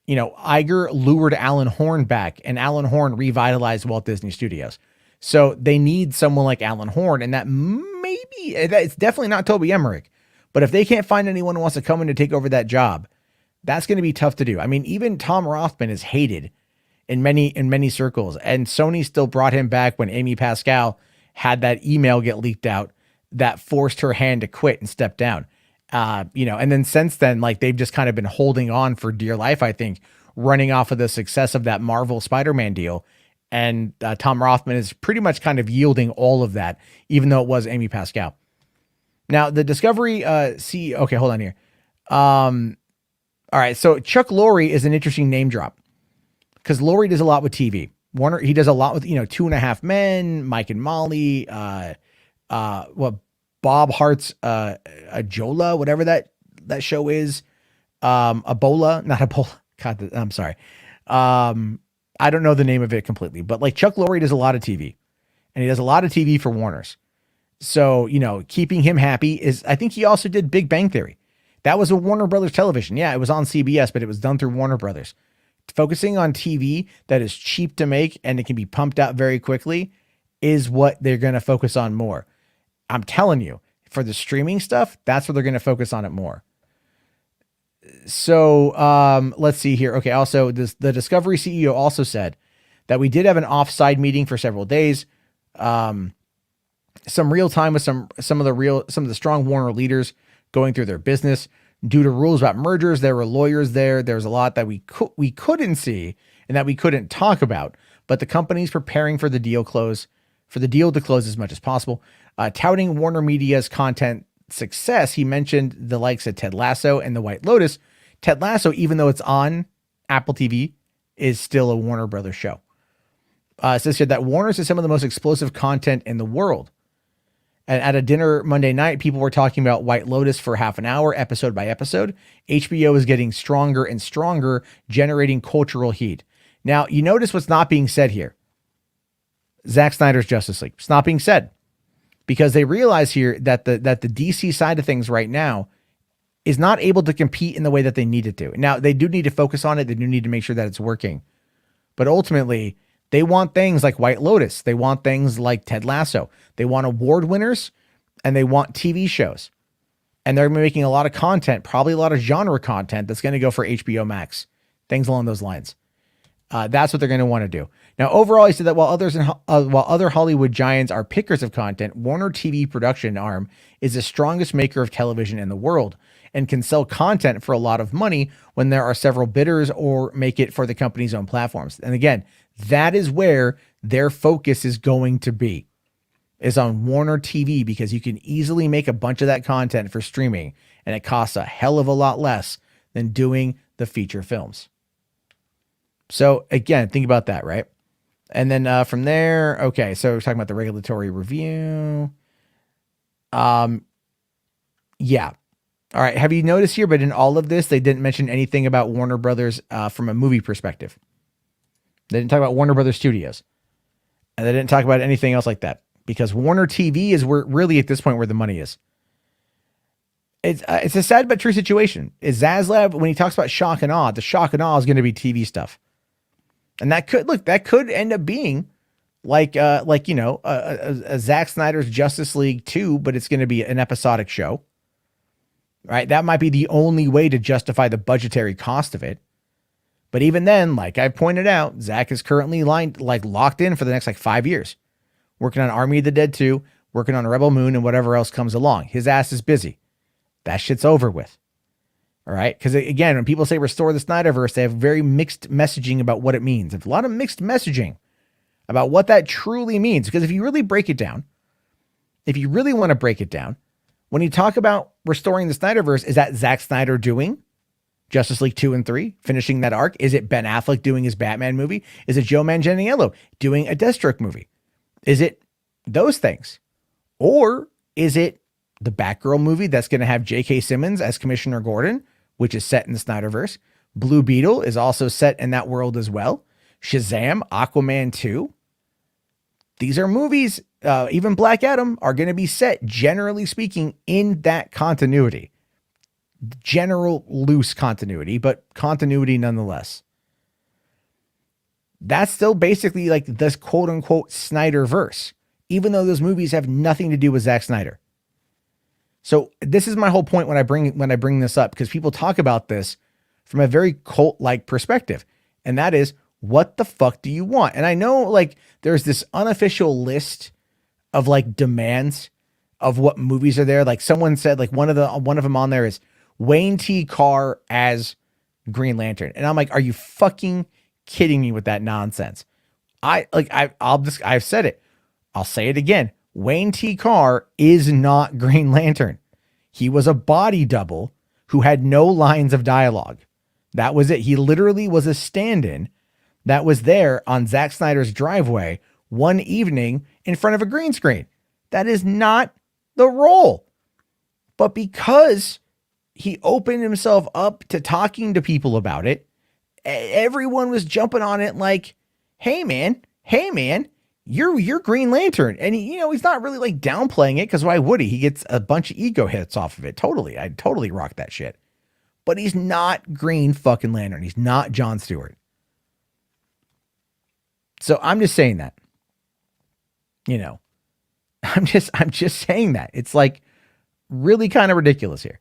You know, Iger lured Alan Horn back, and Alan Horn revitalized Walt Disney Studios. So they need someone like Alan Horn, and that maybe, it's definitely not Toby Emmerich, but if they can't find anyone who wants to come in to take over that job, that's going to be tough to do. I mean, even Tom Rothman is hated in many circles, and Sony still brought him back when Amy Pascal had that email get leaked out that forced her hand to quit and step down. You know, and then since then, like, they've just kind of been holding on for dear life, I think, running off of the success of that Marvel Spider-Man deal. And Tom Rothman is pretty much kind of yielding all of that, even though it was Amy Pascal. Now, the Discovery CEO, okay, hold on here. All right, so Chuck Lorre is an interesting name drop, because Lorre does a lot with TV. Warner, he does a lot with, 2.5 Men, Mike and Molly, Bob Hart's Ajola, whatever that show is. Ebola, not Ebola. God, I'm sorry. I don't know the name of it completely, but like Chuck Lorre does a lot of TV, and he does a lot of TV for Warner's. So, keeping him happy is, I think he also did Big Bang Theory. That was a Warner Brothers television. Yeah, it was on CBS, but it was done through Warner Brothers. Focusing on TV that is cheap to make and it can be pumped out very quickly is what they're going to focus on more. I'm telling you, for the streaming stuff, that's what they're going to focus on it more. So let's see here. Okay. Also, the Discovery CEO also said that we did have an offside meeting for several days. Some real time with some of the strong Warner leaders going through their business. Due to rules about mergers, there were lawyers there. There was a lot that we couldn't see and that we couldn't talk about. But the company's preparing for the deal to close as much as possible. Touting Warner Media's content success, he mentioned the likes of Ted Lasso and The White Lotus. Ted Lasso, even though it's on Apple TV, is still a Warner Brothers show. It says here that Warner's is some of the most explosive content in the world. And at a dinner Monday night, people were talking about White Lotus for half an hour, episode by episode. HBO is getting stronger and stronger, generating cultural heat. Now, you notice what's not being said here. Zack Snyder's Justice League. It's not being said, because they realize here that the DC side of things right now is not able to compete in the way that they need it to. Now, they do need to focus on it. They do need to make sure that it's working. But ultimately, they want things like White Lotus. They want things like Ted Lasso. They want award winners, and they want TV shows. And they're making a lot of content, probably a lot of genre content that's going to go for HBO Max, things along those lines. That's what they're going to want to do. Now, overall, he said that while other Hollywood giants are pickers of content, Warner TV production arm is the strongest maker of television in the world and can sell content for a lot of money when there are several bidders or make it for the company's own platforms. And again, that is where their focus is going to be, is on Warner TV, because you can easily make a bunch of that content for streaming, and it costs a hell of a lot less than doing the feature films. So again, think about that, right? And then from there, okay, so we're talking about the regulatory review. Yeah. All right. Have you noticed here, but in all of this, they didn't mention anything about Warner Brothers from a movie perspective. They didn't talk about Warner Brothers Studios. And they didn't talk about anything else like that. Because Warner TV is where really at this point where the money is. It's a sad but true situation. Is Zaslav, when he talks about shock and awe, the shock and awe is going to be TV stuff. And that could end up being like a Zack Snyder's Justice League 2, but it's going to be an episodic show. Right? That might be the only way to justify the budgetary cost of it. But even then, like I pointed out, Zack is currently locked in for the next 5 years. Working on Army of the Dead 2, working on Rebel Moon, and whatever else comes along. His ass is busy. That shit's over with. All right? Because again, when people say restore the Snyderverse, they have very mixed messaging about what it means. There's a lot of mixed messaging about what that truly means. Because if you really break it down, if you really want to break it down, when you talk about restoring the Snyderverse, is that Zack Snyder doing Justice League 2 and 3, finishing that arc? Is it Ben Affleck doing his Batman movie? Is it Joe Manganiello doing a Deathstroke movie? Is it those things? Or is it the Batgirl movie that's going to have J.K. Simmons as Commissioner Gordon, which is set in the Snyderverse? Blue Beetle is also set in that world as well. Shazam, Aquaman 2. These are movies, even Black Adam, are going to be set, generally speaking, in that continuity. General loose continuity, but continuity nonetheless. That's still basically like this quote unquote Snyderverse, even though those movies have nothing to do with Zack Snyder. So this is my whole point when I bring this up, because people talk about this from a very cult-like perspective. And that is, what the fuck do you want? And I know there's this unofficial list of demands of what movies are there. Like someone said, one of them on there is Wayne T. Carr as Green Lantern. And I'm like, are you fucking kidding me with that nonsense? I've said it. I'll say it again. Wayne T. Carr is not Green Lantern. He was a body double who had no lines of dialogue. That was it. He literally was a stand-in that was there on Zack Snyder's driveway one evening in front of a green screen. That is not the role. But because he opened himself up to talking to people about it, everyone was jumping on it like, hey man, you're Green Lantern. And he's not really downplaying it, because why would he? He gets a bunch of ego hits off of it. Totally. I'd totally rock that shit. But he's not Green fucking Lantern. He's not Jon Stewart. So I'm just saying that. I'm just saying that. It's really kind of ridiculous here.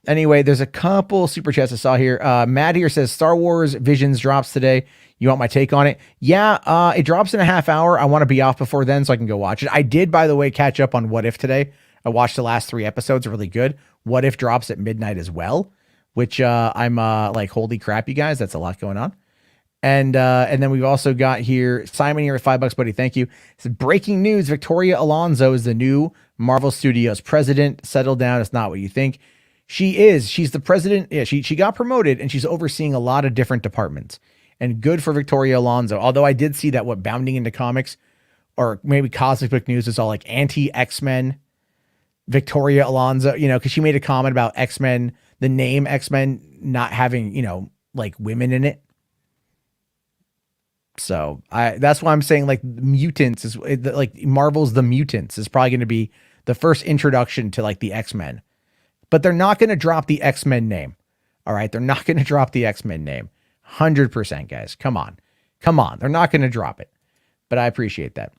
Anyway, there's a couple super chats I saw here. Matt here says Star Wars Visions drops today. You want my take on it? Yeah, it drops in a half hour. I want to be off before then so I can go watch it. I did, by the way, catch up on What If today. I watched the last 3 episodes. Really good. What If drops at midnight as well, which I'm holy crap, you guys. That's a lot going on. And then we've also got here Simon here at $5, buddy. Thank you. It's breaking news. Victoria Alonso is the new Marvel Studios president. Settle down. It's not what you think. She is. She's the president. Yeah, she got promoted and she's overseeing a lot of different departments. And good for Victoria Alonso. Although I did see that Bounding Into Comics or maybe Cosmic Book News is all anti-X-Men. Victoria Alonso, because she made a comment about X-Men, the name X-Men not having, women in it. So that's why I'm saying mutants is Marvel's The Mutants is probably going to be the first introduction to the X-Men, but they're not going to drop the X-Men name. All right. They're not going to drop the X-Men name. 100%, guys. Come on. They're not going to drop it, but I appreciate that.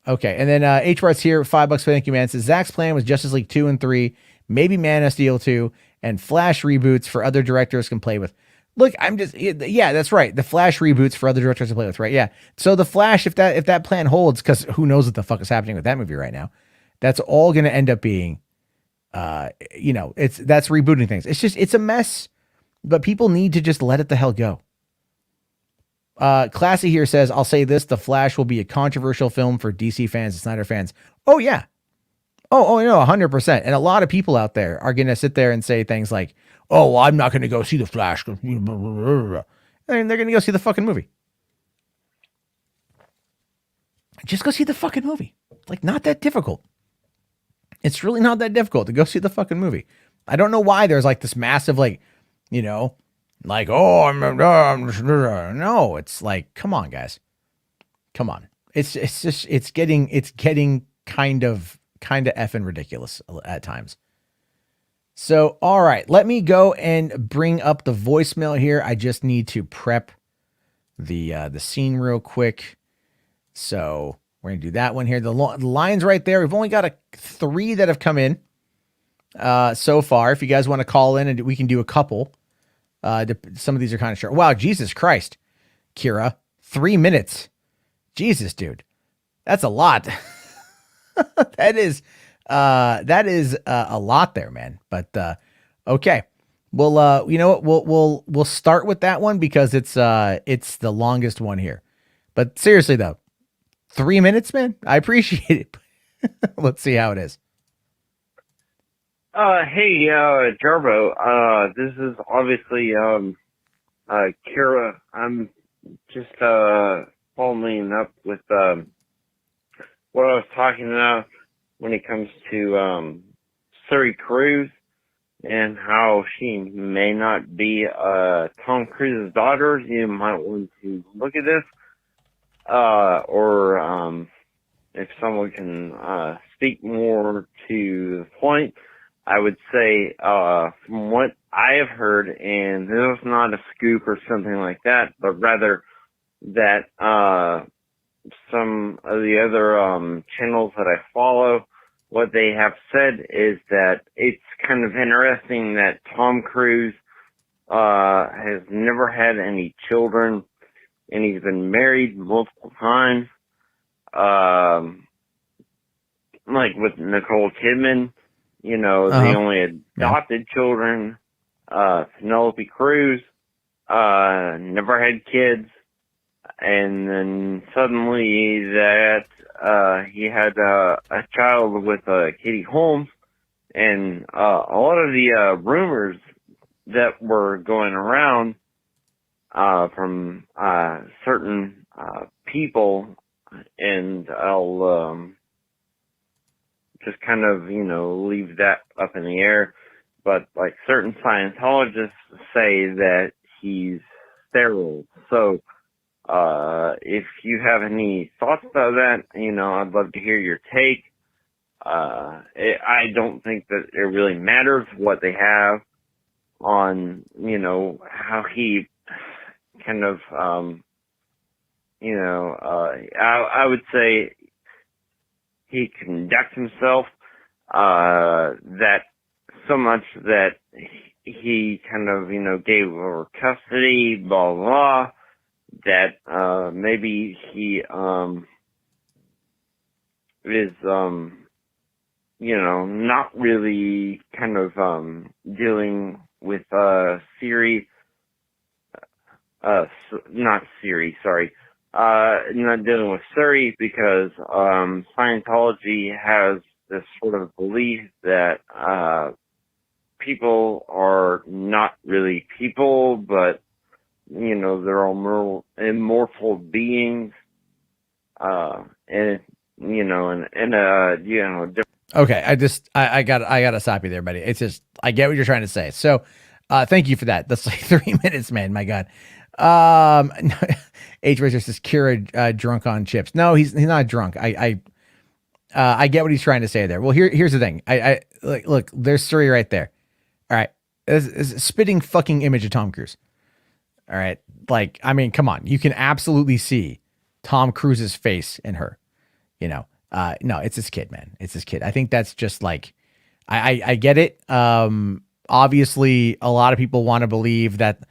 Okay. And then HWAD's here. $5. Thank you, man. It says Zach's plan was Justice League 2 and 3, maybe Man of Steel 2, and Flash reboots for other directors can play with. Look, yeah, that's right. The Flash reboots for other directors to play with, right? Yeah. So the Flash, if that plan holds, because who knows what the fuck is happening with that movie right now, that's all going to end up being, that's rebooting things. It's a mess, but people need to just let it the hell go. Classy here says, I'll say this, The Flash will be a controversial film for DC fans and Snyder fans. Oh yeah. Oh, no, 100%. And a lot of people out there are going to sit there and say things like, oh, well, I'm not going to go see The Flash. And they're going to go see the fucking movie. just go see the fucking movie. Like, not that difficult. It's really not that difficult to go see the fucking movie. I don't know why there's like this massive, like, you know, like, oh, no, it's like, come on, guys. Come on. It's getting kind of effing ridiculous at times. So, all right, let me go and bring up the voicemail here. I just need to prep the scene real quick. So we're going to do that one here. The line's right there. We've only got 3 that have come in so far. If you guys want to call in, and we can do a couple. Some of these are kind of short. Wow, Jesus Christ, Kira, 3 minutes. Jesus, dude, that's a lot. that is a lot there, man. But okay, well, you know what? We'll start with that one because it's the longest one here. But seriously though, 3 minutes, man. I appreciate it. Let's see how it is. Hey, Jarbo. This is obviously, Kira. I'm just, following up with, what I was talking about when it comes to, Suri Cruz and how she may not be, Tom Cruise's daughter. You might want to look at this, or, if someone can, speak more to the point. I would say, from what I have heard, and this is not a scoop or something like that, but rather that, some of the other, channels that I follow, what they have said is that it's kind of interesting that Tom Cruise, has never had any children, and he's been married multiple times, like with Nicole Kidman. You know, the only adopted children, Penelope Cruz, never had kids. And then suddenly that, he had, a child with, Katie Holmes. And, a lot of the, rumors that were going around, from, certain, people, and I'll, just kind of, you know, leave that up in the air. But like certain Scientologists say that he's sterile. So, if you have any thoughts about that, you know, I'd love to hear your take. I don't think that it really matters what they have on, you know, how he kind of, you know, I would say, he conducts himself, that so much that he kind of, you know, gave over custody, blah, blah, blah, that, maybe he, is, you know, not really kind of, dealing with, Siri, not Siri, sorry. Not dealing with Suri because, Scientology has this sort of belief that, people are not really people, but, you know, they're all immortal beings, and, you know, you know, Okay. I gotta stop you there, buddy. It's just, I get what you're trying to say. So, thank you for that. That's like 3 minutes, man. My God. H Razor says Kira drunk on chips. No, he's not drunk. I get what he's trying to say there. Well, here's the thing. I look, there's Suri right there. All right, it's a spitting fucking image of Tom Cruise. All right, like, I mean, come on, you can absolutely see Tom Cruise's face in her. You know, no, it's his kid, man. It's his kid. I think that's just like, I get it. Obviously, a lot of people want to believe that.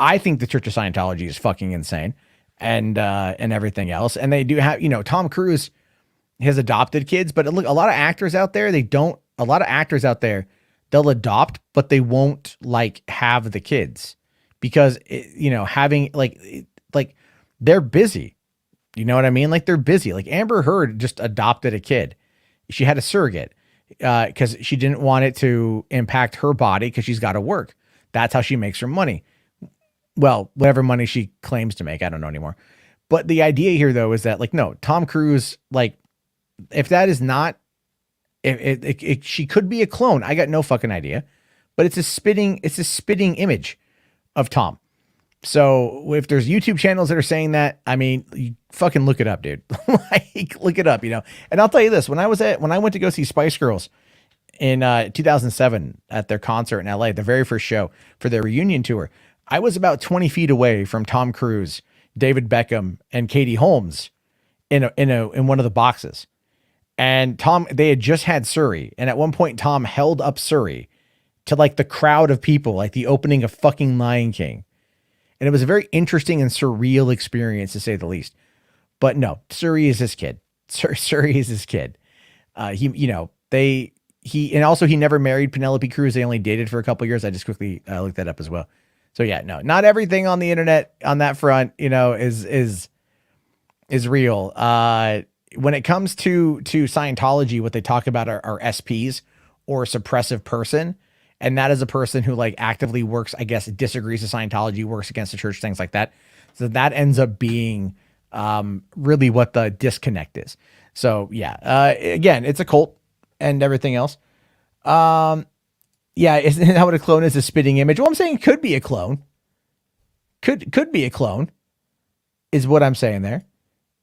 I think the Church of Scientology is fucking insane, and everything else. And they do have, you know, Tom Cruise has adopted kids, but look, a lot of actors out there, they'll adopt, but they won't like have the kids because, you know, having like they're busy. You know what I mean? Like they're busy. Like Amber Heard just adopted a kid. She had a surrogate because she didn't want it to impact her body because she's got to work. That's how she makes her money. Well, whatever money she claims to make, I don't know anymore. But the idea here, though, is that like, no, Tom Cruise, like, if that is not, she could be a clone. I got no fucking idea, but it's a spitting image of Tom. So if there's YouTube channels that are saying that, I mean, you fucking look it up, dude. Like, look it up, you know. And I'll tell you this: when I went to go see Spice Girls in 2007 at their concert in LA, the very first show for their reunion tour, I was about 20 feet away from Tom Cruise, David Beckham, and Katie Holmes in one of the boxes. And they had just had Surrey. And at one point, Tom held up Surrey to like the crowd of people, like the opening of fucking Lion King. And it was a very interesting and surreal experience, to say the least. But no, Surrey is his kid. Surrey is his kid. He also never married Penelope Cruz. They only dated for a couple of years. I just quickly looked that up as well. So yeah, no, not everything on the internet on that front, you know, is real. When it comes to Scientology, what they talk about are SPs, or suppressive person. And that is a person who like actively works, I guess, disagrees with Scientology, works against the church, things like that. So that ends up being really what the disconnect is. So yeah, again, it's a cult and everything else. Yeah, isn't that what a clone is? A spitting image? Well, I'm saying it could be a clone. Could be a clone, is what I'm saying there.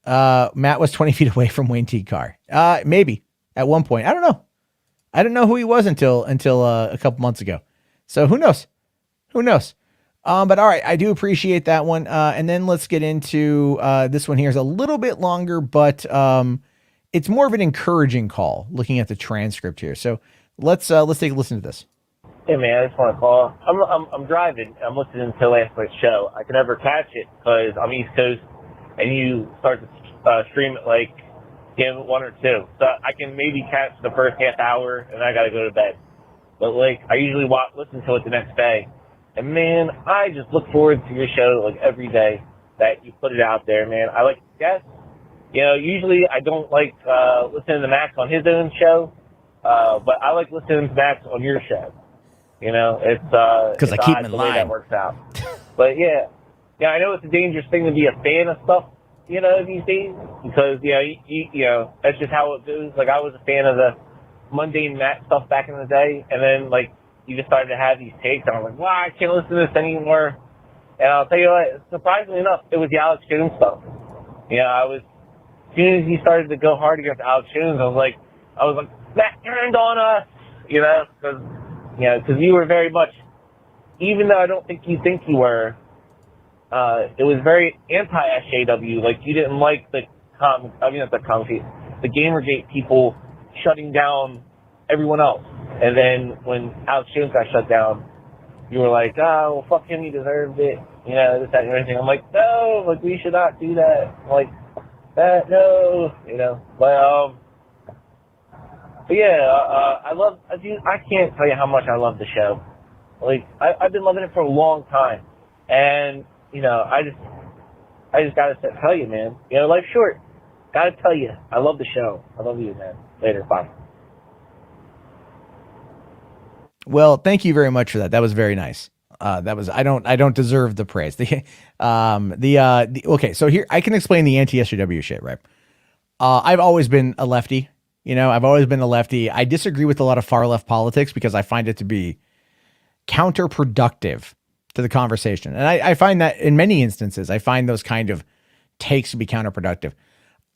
Matt was 20 feet away from Wayne T. Carr. Maybe at one point. I don't know. I didn't know who he was until a couple months ago. So who knows? But all right, I do appreciate that one. And then let's get into this one here. Is a little bit longer, but it's more of an encouraging call looking at the transcript here. So let's take a listen to this. Hey man, I just want to call. I'm driving. I'm listening to last night's show. I can never catch it because I'm East Coast, and you start to stream it like game 1 or 2. So I can maybe catch the first half hour, and I gotta go to bed. But like I usually listen to it the next day. And man, I just look forward to your show like every day that you put it out there, man. I like guests. You know, usually I don't like listening to Max on his own show, but I like listening to Max on your show. You know, it's because I keep him in line. That works out. But yeah, I know it's a dangerous thing to be a fan of stuff, you know, these days, because you know that's just how it goes. Like I was a fan of the mundane Matt stuff back in the day, and then like you just started to have these takes, and I'm like, wow, I can't listen to this anymore. And I'll tell you what, surprisingly enough, it was the Alex Jones stuff. You know, as soon as he started to go hard against Alex Jones, I was like, Matt turned on us, you know, because you were very much, even though I don't think you were, it was very anti-SJW. Like, you didn't like the Gamergate people shutting down everyone else. And then when Alex Jones got shut down, you were like, oh, well, fuck him, he deserved it. You know, this, that, and everything. I'm like, no, like, we should not do that. I'm like, that, no, you know. But yeah, I can't tell you how much I love the show. Like, I've been loving it for a long time. And, you know, I just gotta tell you, man. You know, life's short. Gotta tell you, I love the show. I love you, man. Later, bye. Well, thank you very much for that. That was very nice. I don't deserve the praise. Okay, so here I can explain the anti-SJW shit, right? I've always been a lefty. You know, I've always been a lefty. I disagree with a lot of far left politics because I find it to be counterproductive to the conversation. And I find that in many instances, I find those kind of takes to be counterproductive.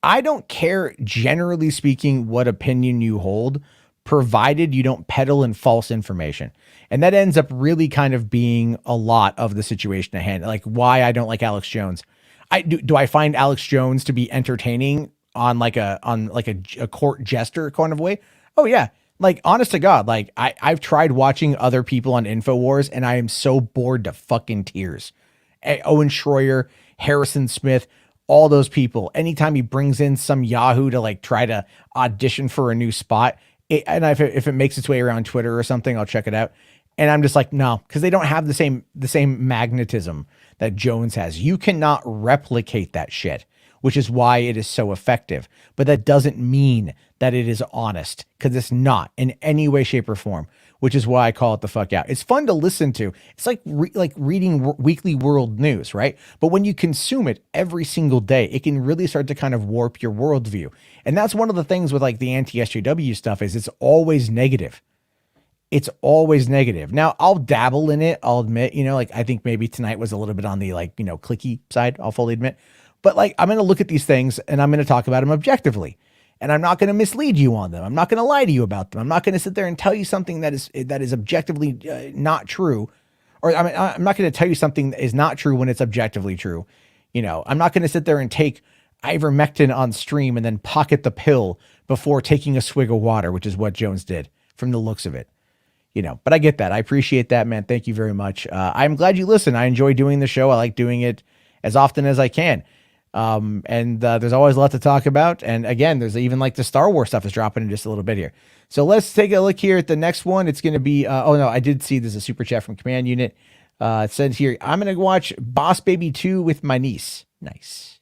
I don't care, generally speaking, what opinion you hold, provided you don't peddle in false information. And that ends up really kind of being a lot of the situation at hand. Like why I don't like Alex Jones. Do I find Alex Jones to be entertaining on like a court jester kind of way? Oh yeah. Like honest to God, like I've tried watching other people on InfoWars and I am so bored to fucking tears. Owen Schroyer, Harrison Smith, all those people. Anytime he brings in some Yahoo to like try to audition for a new spot, and if it makes its way around Twitter or something, I'll check it out. And I'm just like, no, because they don't have the same magnetism that Jones has. You cannot replicate that shit, which is why it is so effective. But that doesn't mean that it is honest, because it's not in any way, shape, or form. which is why I call it The Fuck Out. It's fun to listen to. It's like reading weekly world news, right? But when you consume it every single day, it can really start to kind of warp your worldview. And that's one of the things with like the anti-SJW stuff is it's always negative. It's always negative. Now, I'll dabble in it. I'll admit, like I think maybe tonight was a little bit on the clicky side. I'll fully admit. But like I'm going to look at these things and I'm going to talk about them objectively. And I'm not going to mislead you on them. I'm not going to lie to you about them. I'm not going to sit there and tell you something that is objectively not true. Or I'm not going to tell you something that is not true when it's objectively true. I'm not going to sit there and take ivermectin on stream and then pocket the pill before taking a swig of water, which is what Jones did from the looks of it. But I get that. I appreciate that, man. Thank you very much. I'm glad you listen. I enjoy doing the show. I like doing it as often as I can. And there's always a lot to talk about. And again, there's even like the Star Wars stuff is dropping in just a little bit here. So let's take a look here at the next one. It's going to be, I did see there's a super chat from Command Unit. It says here, I'm going to watch Boss Baby 2 with my niece. Nice.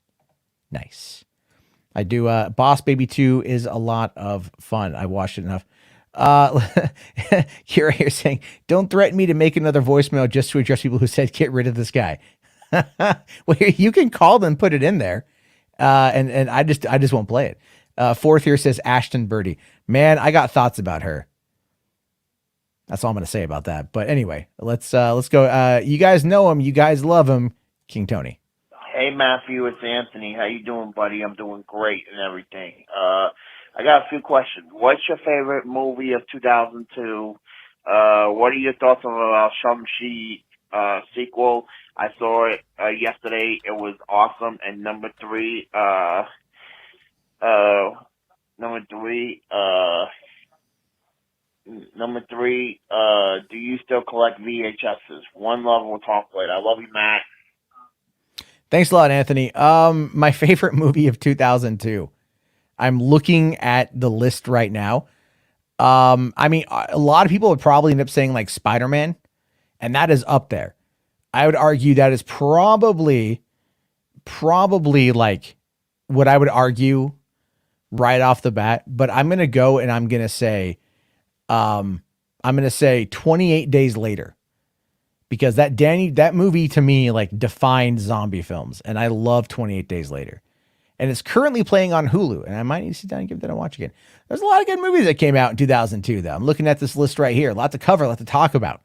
I do. Boss Baby 2 is a lot of fun. I watched it enough. Kira here saying, don't threaten me to make another voicemail just to address people who said, get rid of this guy. Well, you can call them, put it in there. And I just won't play it. Fourth here says Ashton Birdie. Man, I got thoughts about her. That's all I'm going to say about that. But anyway, let's go. You guys know him. You guys love him. King Tony. Hey, Matthew, it's Anthony. How you doing, buddy? I'm doing great and everything. I got a few questions. What's your favorite movie of 2002? What are your thoughts on Shang-Chi sequel? I saw it yesterday. It was awesome. And number three, do you still collect VHSs? One love, we'll talk later. I love you, Matt. Thanks a lot, Anthony. My favorite movie of 2002. I'm looking at the list right now. A lot of people would probably end up saying like Spider-Man, and that is up there. I would argue that is probably like what I would argue right off the bat, but I'm going to go and I'm going to say 28 Days Later, because that movie to me like defined zombie films, and I love 28 Days Later, and it's currently playing on Hulu, and I might need to sit down and give that a watch again. There's a lot of good movies that came out in 2002 though. I'm looking at this list right here, a lot to cover, a lot to talk about.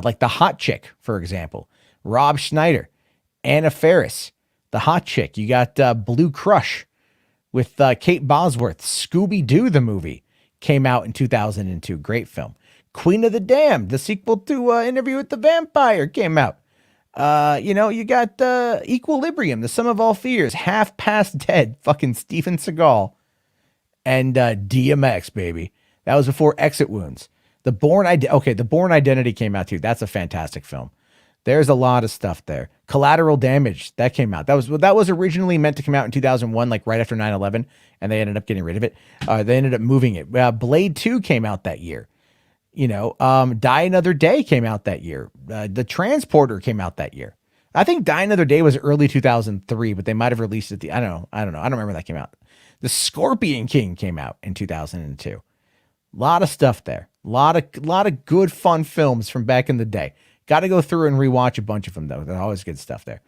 Like The Hot Chick, for example, Rob Schneider, Anna Faris, The Hot Chick. You got Blue Crush with Kate Bosworth. Scooby-Doo, the movie, came out in 2002. Great film. Queen of the Damned, the sequel to Interview with the Vampire, came out. You got Equilibrium, The Sum of All Fears, Half Past Dead, fucking Steven Seagal, and DMX, baby. That was before Exit Wounds. The Bourne Identity came out too. That's a fantastic film. There's a lot of stuff there. Collateral Damage, that came out. That was originally meant to come out in 2001, like right after 9/11, and they ended up getting rid of it. They ended up moving it. Blade 2 came out that year. Die Another Day came out that year. The Transporter came out that year. I think Die Another Day was early 2003, but they might have released it. I don't know. I don't remember when that came out. The Scorpion King came out in 2002. A lot of stuff there. A lot of good, fun films from back in the day. Got to go through and rewatch a bunch of them, though. There's always good stuff there.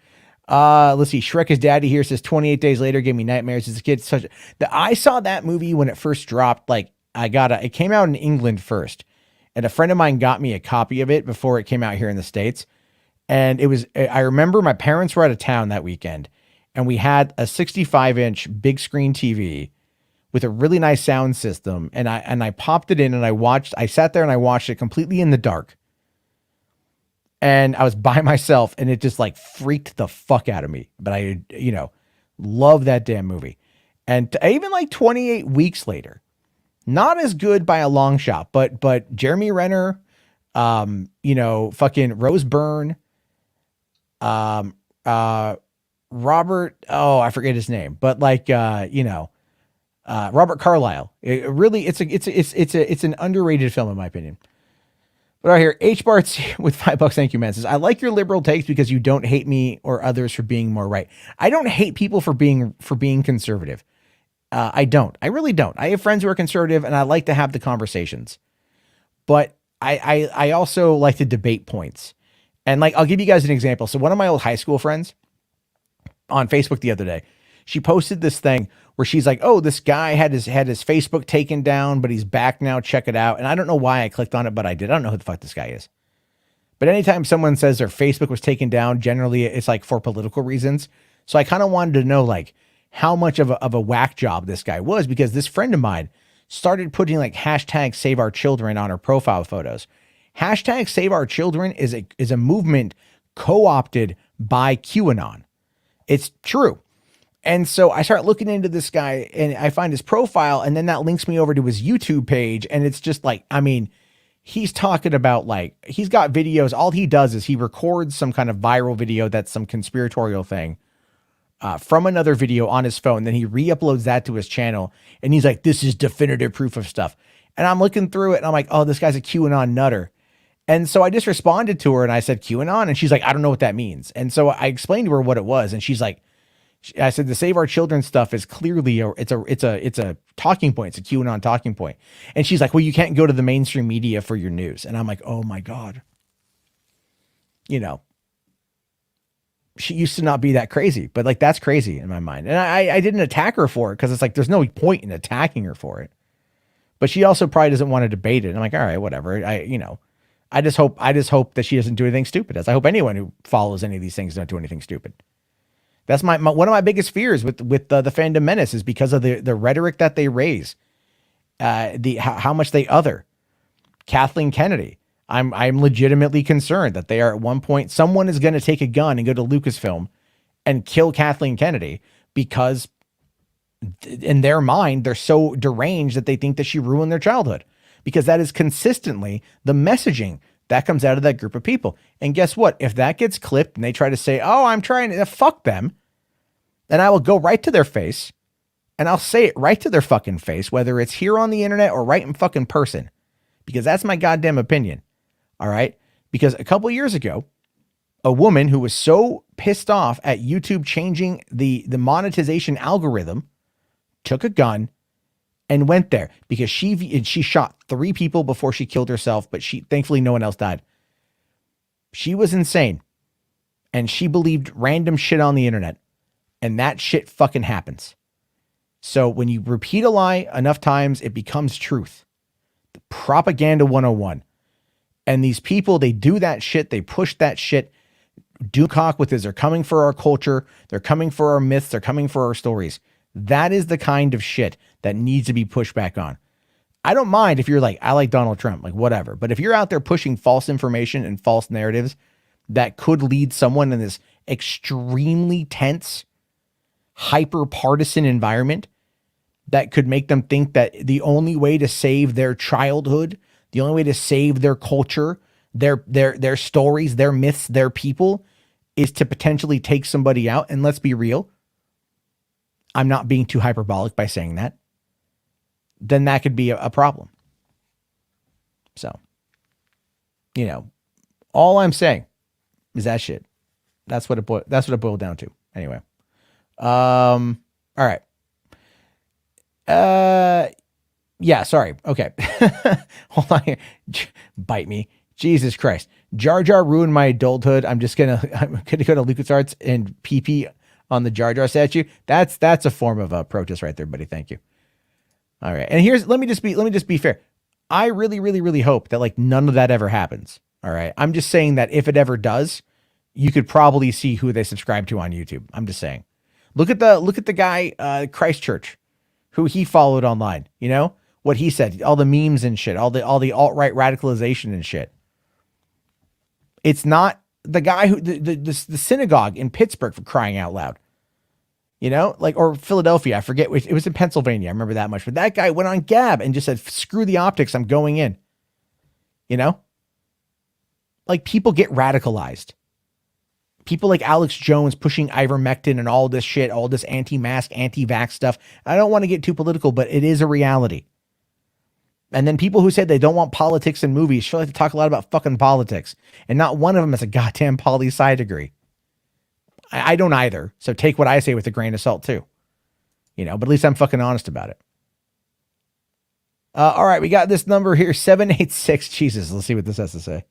Let's see. Shrek is Daddy here says 28 Days Later gave me nightmares as a kid. I saw that movie when it first dropped. Like it came out in England first, and a friend of mine got me a copy of it before it came out here in the States. And I remember my parents were out of town that weekend, and we had a 65-inch big screen TV with a really nice sound system. And I popped it in and I sat there and I watched it completely in the dark. And I was by myself and it just like freaked the fuck out of me. But I, love that damn movie. And even like 28 weeks later, not as good by a long shot, but Jeremy Renner, fucking Rose Byrne, Robert, I forget his name, but like, Robert Carlyle. It's an underrated film in my opinion. But right here, H Bart's with $5. Thank you, man. Says, I like your liberal takes because you don't hate me or others for being more right. I don't hate people for being conservative. I don't. I really don't. I have friends who are conservative and I like to have the conversations. But I also like to debate points. And like, I'll give you guys an example. So one of my old high school friends on Facebook the other day, she posted this thing where she's like, oh, this guy had his Facebook taken down, but he's back now. Check it out. And I don't know why I clicked on it, but I did. I don't know who the fuck this guy is. But anytime someone says their Facebook was taken down, generally it's like for political reasons. So I kind of wanted to know like how much of a whack job this guy was, because this friend of mine started putting like hashtag save our children on her profile photos. Hashtag save our children is a movement co-opted by QAnon. It's true. And so I start looking into this guy and I find his profile, and then that links me over to his YouTube page. And it's just like, I mean, he's talking about like, he's got videos. All he does is he records some kind of viral video that's some conspiratorial thing from another video on his phone. Then he re-uploads that to his channel. And he's like, this is definitive proof of stuff. And I'm looking through it and I'm like, oh, this guy's a QAnon nutter. And so I just responded to her and I said QAnon. And she's like, I don't know what that means. And so I explained to her what it was. And she's like, I said, the Save Our Children stuff is clearly it's a talking point. It's a QAnon talking point. And she's like, well, you can't go to the mainstream media for your news. And I'm like, oh my God. You know, she used to not be that crazy, but like, that's crazy in my mind. And I didn't attack her for it, because it's like, there's no point in attacking her for it. But she also probably doesn't want to debate it. And I'm like, all right, whatever. I just hope that she doesn't do anything stupid. As I hope anyone who follows any of these things don't do anything stupid. That's my one of my biggest fears with the fandom menace, is because of the rhetoric that they raise, how much they other Kathleen Kennedy. I'm legitimately concerned that they are at one point, someone is going to take a gun and go to Lucasfilm and kill Kathleen Kennedy, because in their mind, they're so deranged that they think that she ruined their childhood, because that is consistently the messaging that comes out of that group of people. And guess what? If that gets clipped and they try to say, oh, I'm trying to fuck them, then I will go right to their face and I'll say it right to their fucking face, whether it's here on the internet or right in fucking person, because that's my goddamn opinion. All right. Because a couple years ago, a woman who was so pissed off at YouTube changing the monetization algorithm took a gun and went there, because she shot 3 people before she killed herself, but thankfully no one else died. She was insane, and she believed random shit on the internet, and that shit fucking happens. So when you repeat a lie enough times, it becomes truth. The propaganda 101. And these people, they do that shit. They push that shit. Dukak with this, they're coming for our culture. They're coming for our myths. They're coming for our stories. That is the kind of shit that needs to be pushed back on. I don't mind if you're like, I like Donald Trump, like whatever. But if you're out there pushing false information and false narratives that could lead someone in this extremely tense, hyper partisan environment that could make them think that the only way to save their childhood, the only way to save their culture, their stories, their myths, their people, is to potentially take somebody out. And let's be real, I'm not being too hyperbolic by saying that, then that could be a problem. So, all I'm saying is that shit. That's what it boiled down to. Anyway. All right. Yeah, sorry. Okay. Hold on here. Bite me. Jesus Christ. Jar Jar ruined my adulthood. I'm gonna go to LucasArts and pee on the Jar Jar statue. That's a form of protest right there, buddy. Thank you. All right. And let me just be fair. I really, really, really hope that like none of that ever happens. All right. I'm just saying that if it ever does, you could probably see who they subscribe to on YouTube. I'm just saying. Look at the guy, Christchurch, who he followed online. What he said, all the memes and shit, all the alt-right radicalization and shit. It's not the guy who the synagogue in Pittsburgh, for crying out loud. Or Philadelphia. I forget which. It was in Pennsylvania. I remember that much. But that guy went on Gab and just said, screw the optics, I'm going in. Like, people get radicalized. People like Alex Jones pushing ivermectin and all this shit, all this anti-mask, anti-vax stuff. I don't want to get too political, but it is a reality. And then people who said they don't want politics in movies sure like to talk a lot about fucking politics. And not one of them has a goddamn poli-sci degree. I don't either. So take what I say with a grain of salt too. But at least I'm fucking honest about it. All right, we got this number here, 786. Jesus, let's see what this has to say.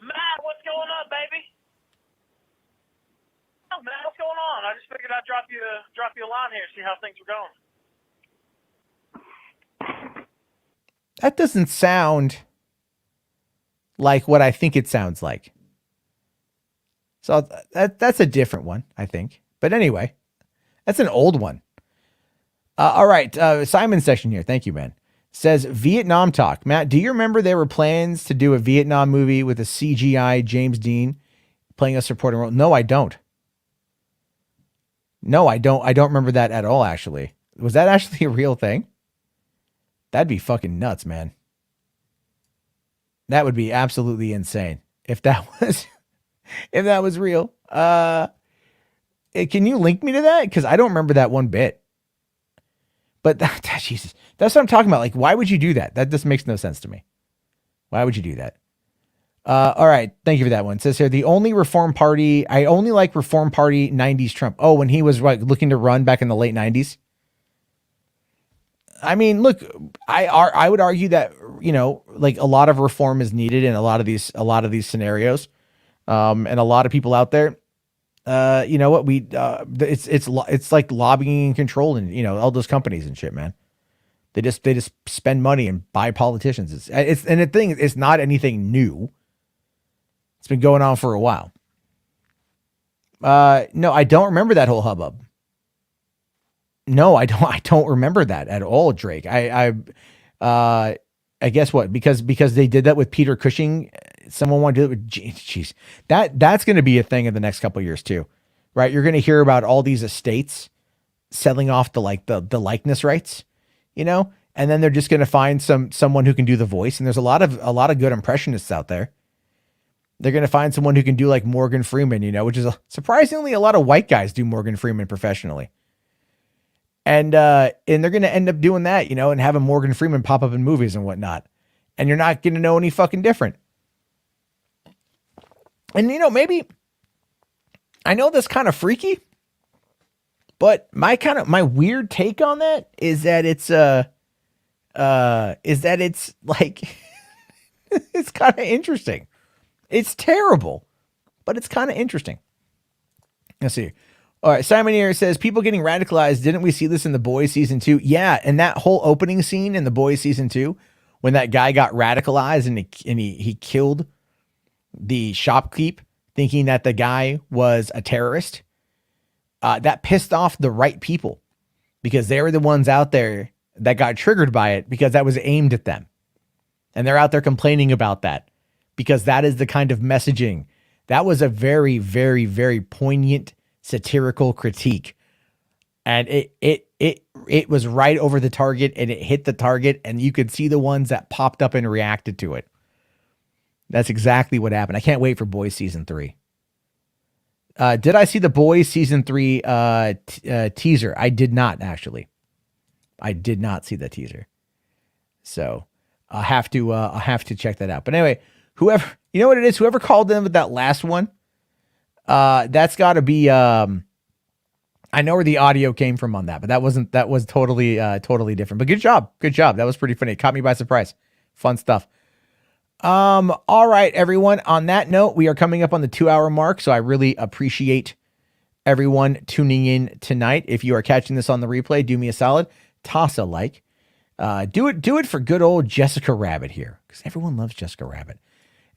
Matt, what's going on, baby? Oh, Matt, what's going on? I just figured I'd drop you a line here, see how things were going. That doesn't sound like what I think it sounds like. So that's a different one, I think. But anyway, that's an old one. All right, Simon section here. Thank you, man. Says Vietnam talk. Matt, do you remember there were plans to do a Vietnam movie with a CGI James Dean playing a supporting role? No, I don't. No, I don't. I don't remember that at all, actually. Was that actually a real thing? That'd be fucking nuts, man. That would be absolutely insane if that was real. Can you link me to that? Because I don't remember that one bit. But Jesus, that's what I'm talking about. Like, why would you do that? That just makes no sense to me. Why would you do that? All right. Thank you for that one. It says here, I only like Reform Party 90s Trump. Oh, when he was like looking to run back in the late 90s. I mean, look, I would argue that, like a lot of reform is needed in a lot of these scenarios. And a lot of people out there, you know what, it's like lobbying and controlling, all those companies and shit, man. They just spend money and buy politicians. And the thing, it's not anything new. It's been going on for a while. No, I don't remember that whole hubbub. No, I don't remember that at all, Drake. I guess what? Because they did that with Peter Cushing. Someone wanted to do it with, jeez, that's going to be a thing in the next couple of years too, right? You're going to hear about all these estates selling off the likeness rights, and then they're just going to find someone who can do the voice. And there's a lot of good impressionists out there. They're going to find someone who can do like Morgan Freeman, which is surprisingly a lot of white guys do Morgan Freeman professionally. And they're going to end up doing that, and having Morgan Freeman pop up in movies and whatnot. And you're not going to know any fucking different. And, maybe I know that's kind of freaky, but my weird take on that is that it's like, it's kind of interesting. It's terrible, but it's kind of interesting. Let's see. All right, Simon here says, people getting radicalized. Didn't we see this in The Boys season 2? Yeah, and that whole opening scene in The Boys season 2, when that guy got radicalized and he killed the shopkeep, thinking that the guy was a terrorist, that pissed off the right people, because they were the ones out there that got triggered by it, because that was aimed at them. And they're out there complaining about that, because that is the kind of messaging. That was a very, very, very poignant satirical critique, and it was right over the target, and it hit the target, and you could see the ones that popped up and reacted to it. That's exactly what happened. I can't wait for Boys season 3. Did I see the Boys season 3 teaser? I did not, actually. I did not see the teaser, so I'll have to check that out. But anyway, whoever, you know what it is, whoever called in with that last one, that's got to be, I know where the audio came from on that, but that was totally different. But good job. That was pretty funny. It caught me by surprise. Fun stuff. All right, everyone. On that note, we are coming up on the 2-hour mark, so I really appreciate everyone tuning in tonight. If you are catching this on the replay, do me a solid, toss a like. Do it for good old Jessica Rabbit here, because everyone loves Jessica Rabbit.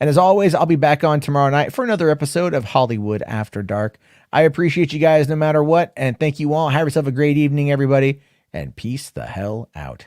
And as always, I'll be back on tomorrow night for another episode of Hollywood After Dark. I appreciate you guys no matter what, and thank you all. Have yourself a great evening, everybody, and peace the hell out.